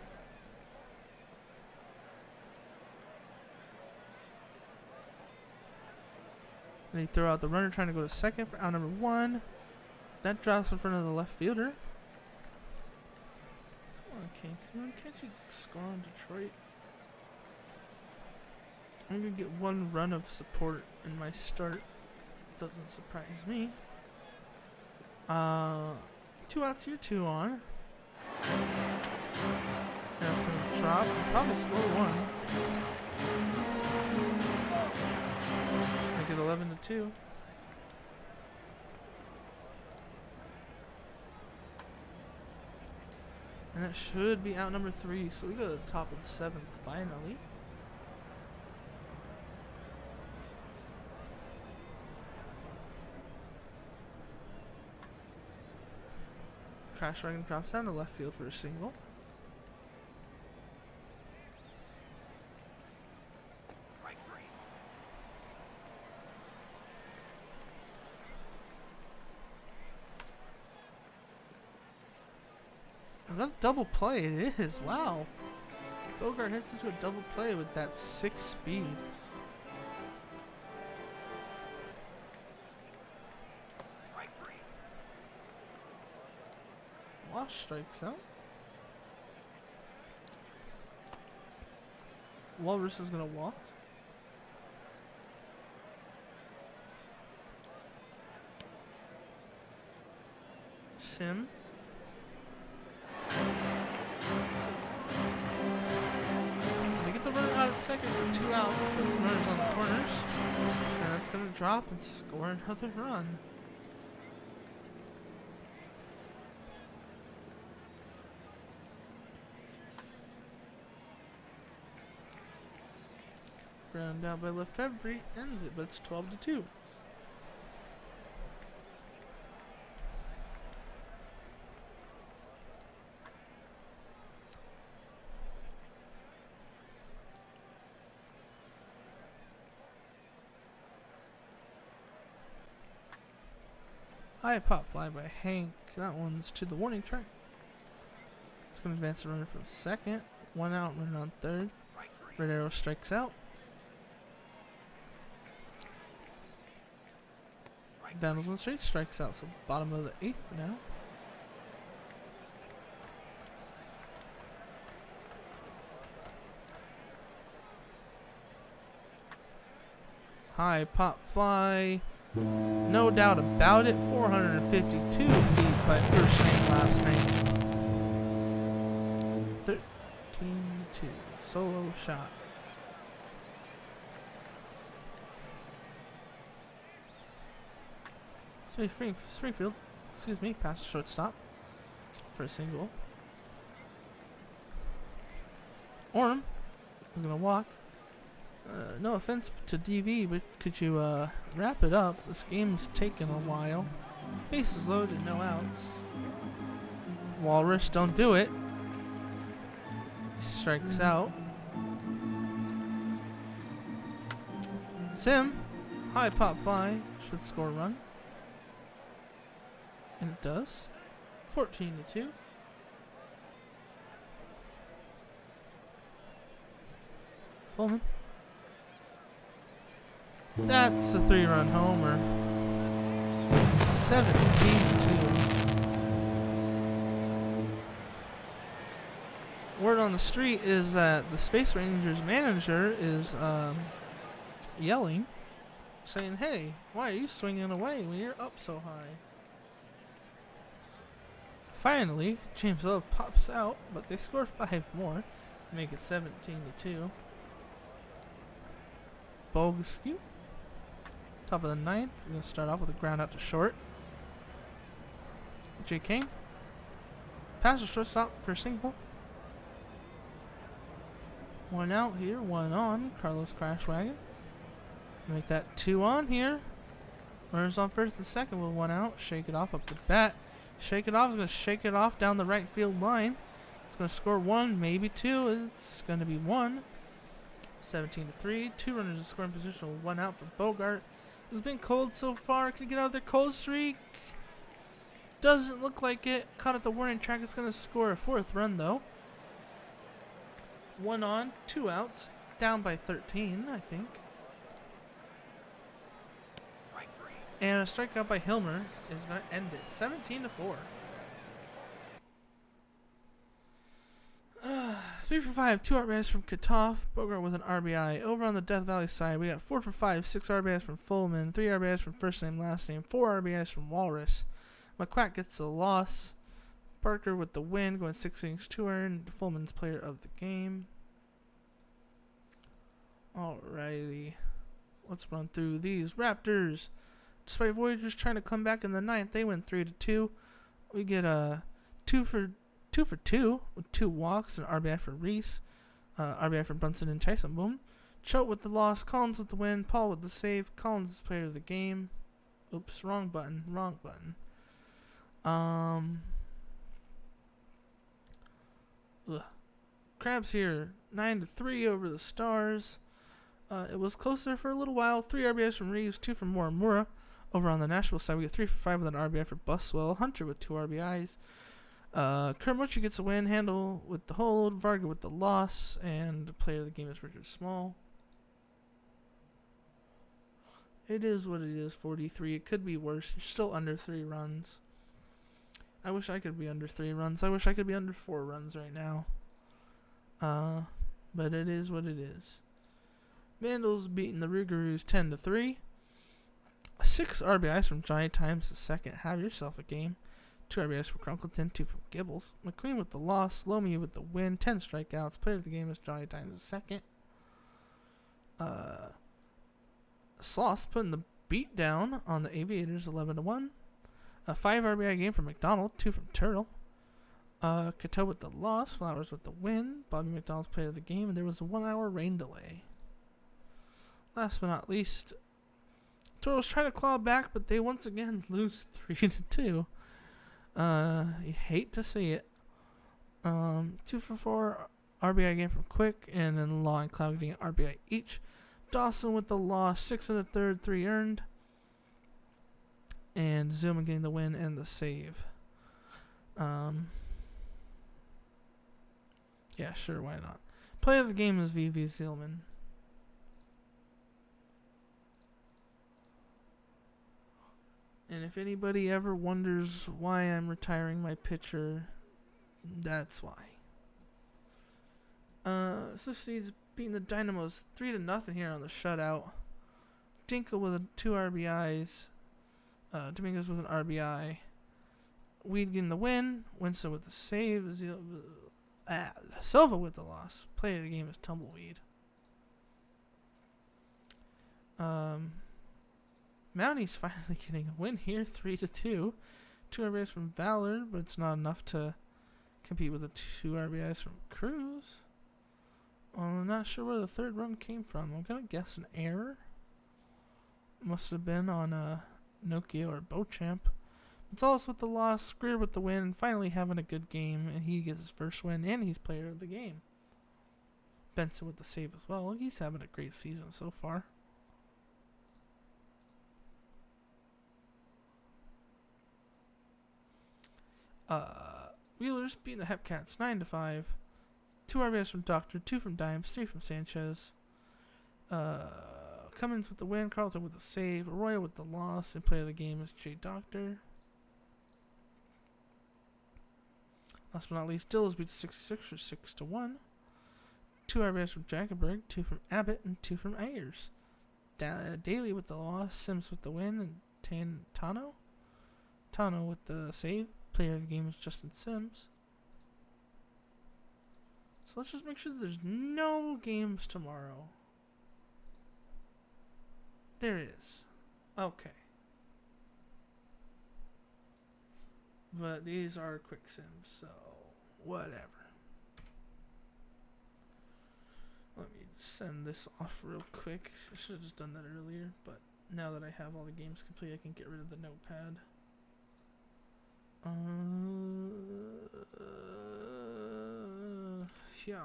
They throw out the runner trying to go to 2nd for out number 1. That drops in front of the left fielder. Come on, Cancun, can't you score on Detroit? I'm gonna get 1 run of support in my start. Doesn't surprise me. 2 outs here, 2 on. That's gonna drop. Probably score 1. Make it 11-2. And that should be out number 3. So we go to the top of the 7th finally. Crash Wagon drops down to left field for a single. Is that a double play? It is. Wow. Bogart hits into a double play with that 6 speed. Wash strikes out. Walrus is gonna walk. Sim. They get second for 2 outs, but runners on the corners. And that's going to drop and score another run. Ground out by Lefebvre ends it, but it's 12-2. High pop fly by Hank. That one's to the warning track. It's going to advance the runner from second. 1 out, runner on third. Red arrow strikes out. Vandals on the straight strikes out, so bottom of the 8th now. High pop fly. No doubt about it. 452 feet by first name, last name. 13-2. Solo shot. Springfield, excuse me, past shortstop for a single. Orem is going to walk. No offense to DV, but could you wrap it up? This game's taken a while. Bases loaded, no outs. Walrus, don't do it. Strikes out. Sim, high pop fly, should score a run. And it does. 14-2. Fullman. That's a 3-run homer. 17-2. Word on the street is that the Space Rangers manager is yelling, saying, "Hey, why are you swinging away when you're up so high?" Finally, James Love pops out, but they score 5 more, make it 17-2. Bogescu, top of the 9th. We're going to start off with a ground out to short. J. King, pass to shortstop for a single. 1 out here, 1 on. Carlos Crashwagon. Make that 2 on here. Runners on first and second with 1 out. Shake it off up the bat. Shake it off. Is going to shake it off down the right field line. It's going to score 1, maybe 2. It's going to be 1. 17-3. 2 runners in scoring position with 1 out for Bogart. It's been cold so far. Can he get out of their cold streak? Doesn't look like it. Caught at the warning track. It's going to score a 4th run though. 1 on, 2 outs. Down by 13, I think. And a strikeout by Hilmer is going to end it. 17-4. 3 for 5, 2 RBIs from Katoff. Bogart with an RBI. Over on the Death Valley side, we got 4 for 5, 6 RBIs from Fullman, 3 RBIs from first name, last name, 4 RBIs from Walrus. McQuack gets the loss. Barker with the win, going 6 innings, 2 earned. Fullman's player of the game. Alrighty. Let's run through these. Raptors. Despite Voyagers trying to come back in the 9th, they win 3-2. We get a 2 for 2 with 2 walks and RBI for Reese, RBI for Brunson and Tyson Boom. Choate with the loss, Collins with the win, Paul with the save. Collins is player of the game. Oops, wrong button. Crabs here, 9-3 over the Stars. It was closer for a little while. 3 RBIs from Reeves, 2 from Morimura. Over on the Nashville side, we get 3 for 5 with an RBI for Buswell. Hunter with 2 RBIs. Kuramochi gets a win. Handle with the hold. Varga with the loss. And the player of the game is Richard Small. It is what it is, 43. It could be worse. You're still under 3 runs. I wish I could be under 3 runs. I wish I could be under 4 runs right now. But it is what it is. Vandals beating the Rougarous 10-3. 6 RBIs from Johnny Times the second. Have yourself a game. 2 RBIs for Crunkleton, 2 from Gibbles. McQueen with the loss. Lomi with the win. 10 strikeouts. Player of the game is Johnny Times the second. Sloss putting the beat down on the Aviators 11-1. A 5 RBI game from McDonald, 2 from Turtle. Cateau with the loss, Flowers with the win. Bobby McDonald's player of the game, and there was a 1 hour rain delay. Last but not least, Turtles try to claw back, but they once again lose 3-2. You hate to see it. 2 for 4 RBI game from Quick, and then Law and Cloud getting an RBI each. Dawson with the loss, 6 1/3, 3 earned. And Zillman getting the win and the save. Yeah, sure, why not? Player of the game is VV Zillman. And if anybody ever wonders why I'm retiring my pitcher, that's why. Swift Seeds beating the Dynamos 3-0 here on the shutout. Dinkel with 2 RBIs. Dominguez with an RBI. Weed getting the win. Winston with the save. Silva with the loss. Player of the game is Tumbleweed. Mounties finally getting a win here, 3-2. 2 RBIs from Valor, but it's not enough to compete with the 2 RBIs from Cruz. Well, I'm not sure where the third run came from. I'm gonna guess an error. Must have been on Nokia or Beauchamp. Gonzalez with the loss, Greer with the win, and finally having a good game, and he gets his first win, and he's player of the game. Benson with the save as well. He's having a great season so far. Wheelers beating the Hepcats 9-5. 2 RBIs from Doctor, 2 from Dimes, 3 from Sanchez. Cummins with the win, Carlton with the save, Arroyo with the loss, and player of the game is Jay Doctor. Last but not least, Dills beat the 66ers 6-1. 2 RBIs from Jackenberg, 2 from Abbott, and 2 from Ayers. Daly with the loss, Sims with the win, and Tano with the save. Player of the game is Justin Sims. So let's just make sure that there's no games tomorrow. There is. Okay. But these are quick sims, so whatever. Let me send this off real quick. I should have just done that earlier, but now that I have all the games complete, I can get rid of the notepad. Yeah.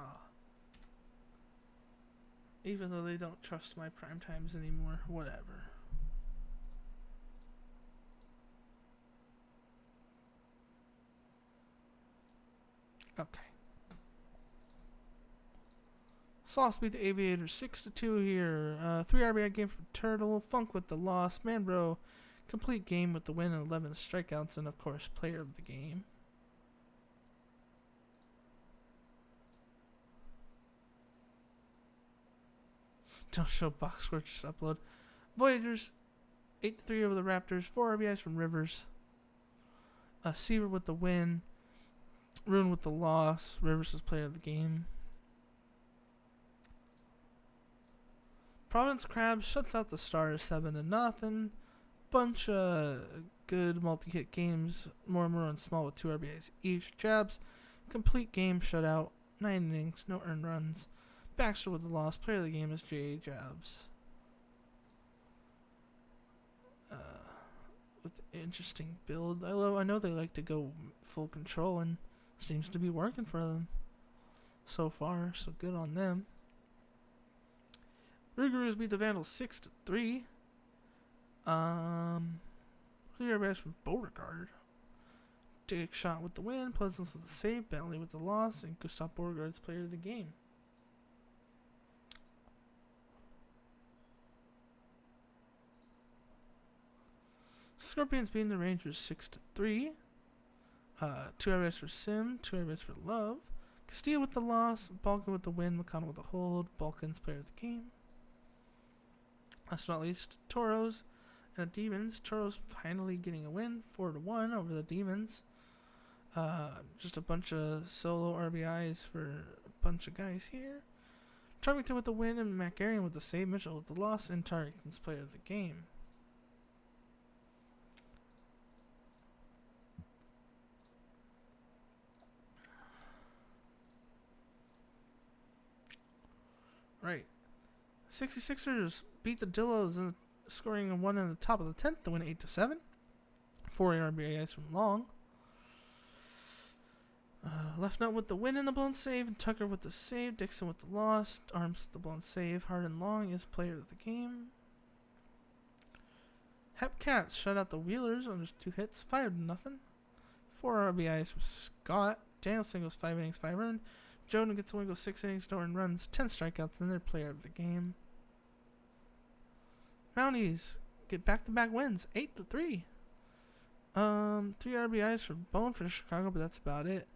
Even though they don't trust my prime times anymore, whatever. Okay. Sauce beat the Aviators 6-2 here. 3 RBI game from Turtle. Funk with the loss. Manbro complete game with the win and 11 strikeouts, and of course, player of the game. Don't show box score, just upload. Voyagers 8-3 over the Raptors. 4 RBIs from Rivers. Seaver with the win. Ruin with the loss. Rivers is player of the game. Providence Crabs shuts out the Stars 7-0. Bunch of good multi-hit games. Mortimer and Small with 2 RBIs each. Jabs, complete game shutout. 9 innings, no earned runs. Baxter with the loss. Player of the game is J.A. Jabs. With interesting build. I know they like to go full control, and seems to be working for them so far. So good on them. Rougarous beat the Vandals 6-3. 3 RBIs from Beauregard. Dick Shot with the win. Pleasance with the save. Bentley with the loss. And Gustav Beauregard's player of the game. Scorpions beating the Rangers 6-3. 2 RBIs for Sim. 2 RBIs for Love. Castillo with the loss. Balkan with the win. McConnell with the hold. Balkan's player of the game. Last but not least, Toros and the Demons. Toros finally getting a win, 4-1 over the Demons. Just a bunch of solo RBIs for a bunch of guys here. Charmington with the win and McGarian with the save. Mitchell with the loss and Tarkins player of the game. Right. 66ers beat the Dillos and scoring a 1 in the top of the 10th to win 8-7. 4 RBIs from Long. Left Nut with the win and the blown save, and Tucker with the save, Dixon with the loss, Arms with the blown save, Harden Long is player of the game. Hepcats shut out the Wheelers on just 2 hits, 5-0. 4 RBIs from Scott. Danielson goes 5 innings, 5 earned. Jordan gets a win, goes 6 innings, no earned runs, 10 strikeouts, and they're player of the game. Mounties get back-to-back wins, 8-3. 3 RBIs for Bone for Chicago, but that's about it.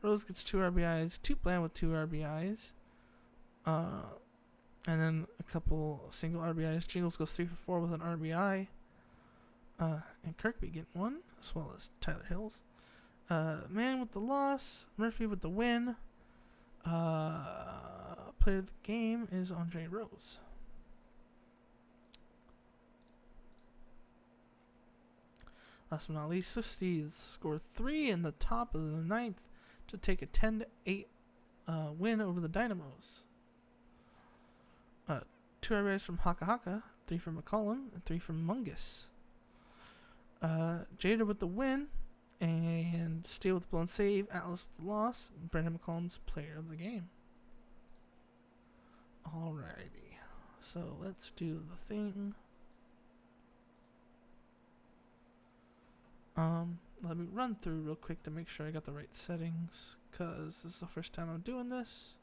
Rose gets 2 RBIs, 2 Bland with 2 RBIs. And then a couple single RBIs. Jingles goes 3 for 4 with an RBI. And Kirkby getting 1, as well as Tyler Hills. Man with the loss, Murphy with the win. Player of the game is Andre Rose. Last but not least, Swifties score 3 in the top of the 9th to take a 10-8 win over the Dynamos. 2 RBIs from Haka Haka, 3 from McCollum, and 3 from Mungus. Jada with the win, and Steele with the blown save, Atlas with the loss, Brendan McCollum's player of the game. Alrighty, so let's do the thing. Let me run through real quick to make sure I got the right settings, because this is the first time I'm doing this.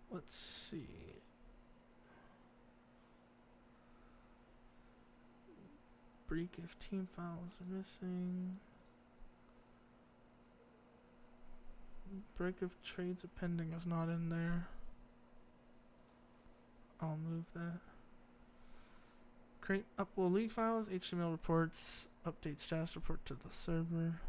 Let's see. Break if team files are missing. Break if trades are pending is not in there. I'll move that. Create upload league files, HTML reports, update status report to the server.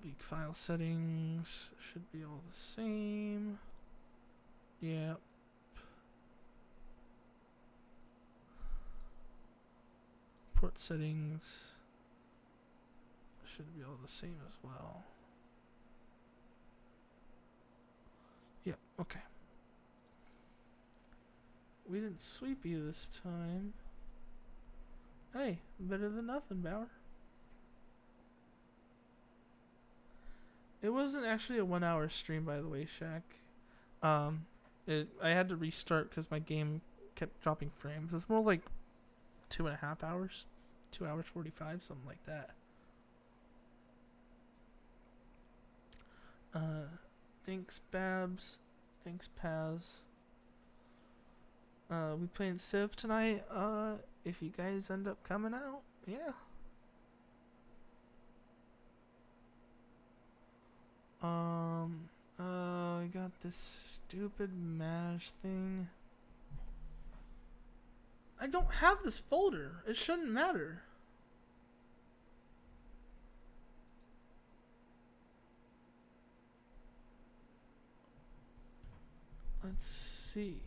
League file settings should be all the same. Yep. Port settings should be all the same as well. Yep, okay. We didn't sweep you this time. Hey, better than nothing, Bauer. It wasn't actually a 1 hour stream, by the way, Shaq. I had to restart because my game kept dropping frames. It's more like 2.5 hours. 2 hours 45, something like that. Thanks, Babs. Thanks, Paz. We playing Civ tonight. If you guys end up coming out, yeah. I got this stupid MASH thing. I don't have this folder. It shouldn't matter. Let's see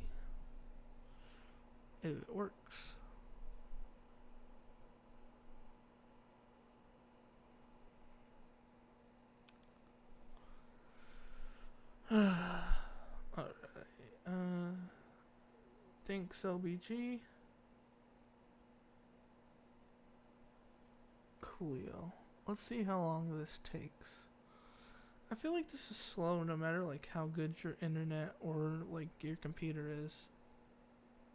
if it works. Alright. Thanks, LBG. Coolio. Let's see how long this takes. I feel like this is slow no matter like how good your internet or like your computer is.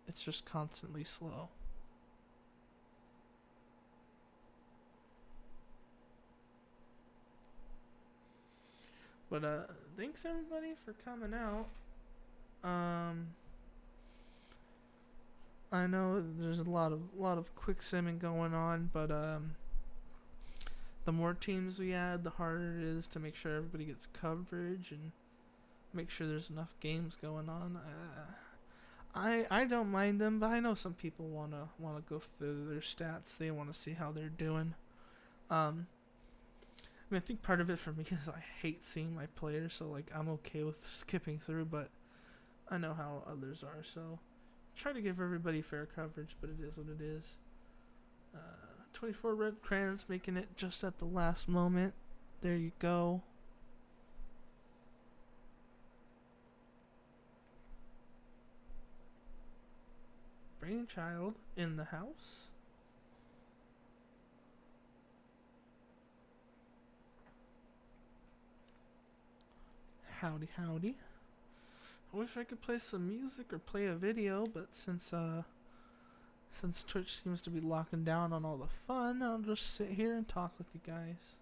It's just constantly slow. But thanks everybody for coming out. I know there's a lot of quick simming going on, but the more teams we add, the harder it is to make sure everybody gets coverage and make sure there's enough games going on. I don't mind them, but I know some people wanna go through their stats. They want to see how they're doing. I mean, I think part of it for me is I hate seeing my players, so like I'm okay with skipping through, but I know how others are, so try to give everybody fair coverage, but it is what it is. 24 red crayons, making it just at the last moment. There you go. Brainchild in the house. Howdy, howdy. I wish I could play some music or play a video, but since Twitch seems to be locking down on all the fun, I'll just sit here and talk with you guys.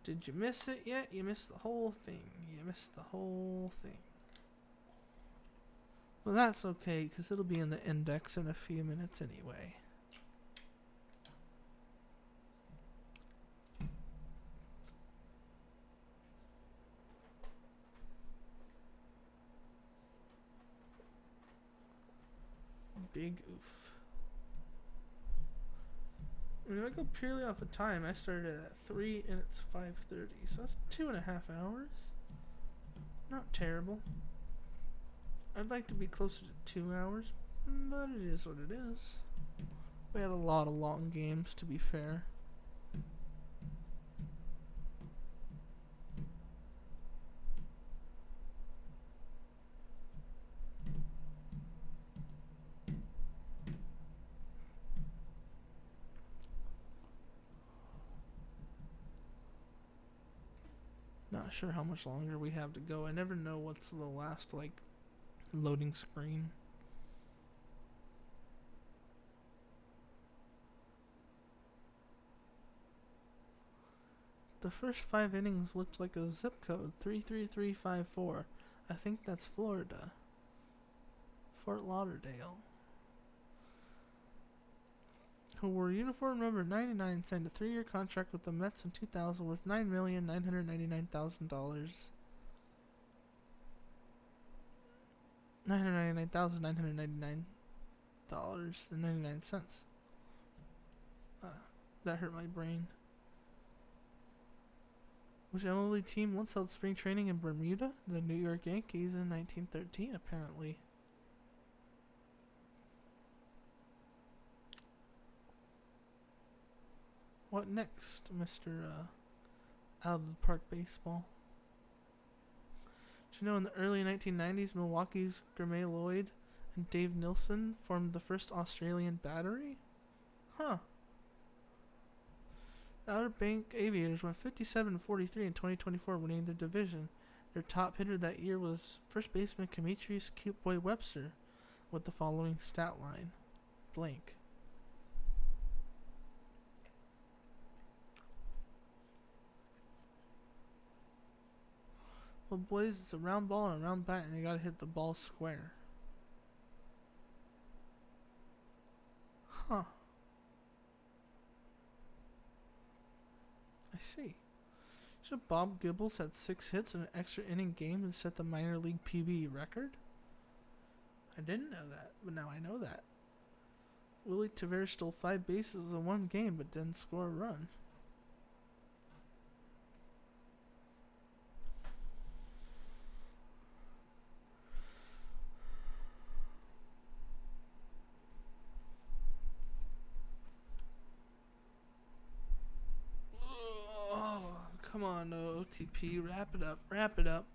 Did you miss it yet? You missed the whole thing. You missed the whole thing. Well, that's okay, because it'll be in the index in a few minutes anyway. Big oof. I mean, if I go purely off of time, I started at 3 and it's 5:30, so that's 2.5 hours. Not terrible. I'd like to be closer to 2 hours, but it is what it is. We had a lot of long games, to be fair. Not sure how much longer we have to go. I never know what's the last, like, loading screen. The first 5 innings looked like a zip code, 33354. I think that's Florida. Fort Lauderdale. Who wore uniform number 99 signed a 3-year contract with the Mets in 2000 worth $9,999,000. $999,999.99. That hurt my brain. Which MLB team once held spring training in Bermuda? The New York Yankees in 1913, apparently. What next, Mr. Out of the Park Baseball? Did you know in the early 1990s, Milwaukee's Gramey Lloyd and Dave Nilsson formed the first Australian battery? Huh. The Outer Bank Aviators went 57-43 in 2024, winning their division. Their top hitter that year was first baseman Demetrius Cute Boy Webster, with the following stat line: blank. Well, boys, it's a round ball and a round bat, and you gotta hit the ball square. Huh. I see. So Bob Gibbles had 6 hits in an extra inning game and set the minor league PBE record? I didn't know that, but now I know that. Willie Tavares stole 5 bases in one game, but didn't score a run. Come on, no OTP. Wrap it up. Wrap it up.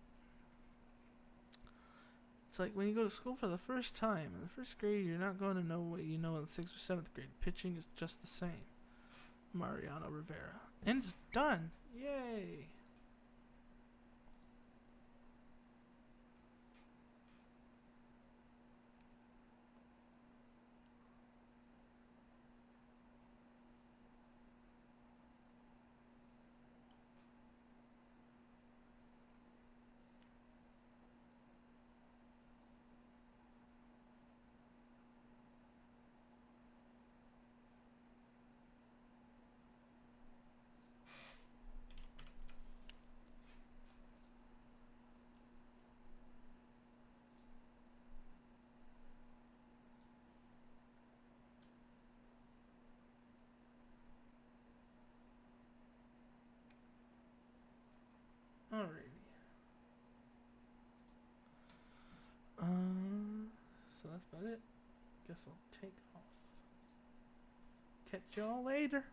It's like when you go to school for the first time. In the first grade, you're not going to know what you know in the 6th or 7th grade. Pitching is just the same. Mariano Rivera. And it's done. Yay. Alrighty. So that's about it. Guess I'll take off. Catch y'all later.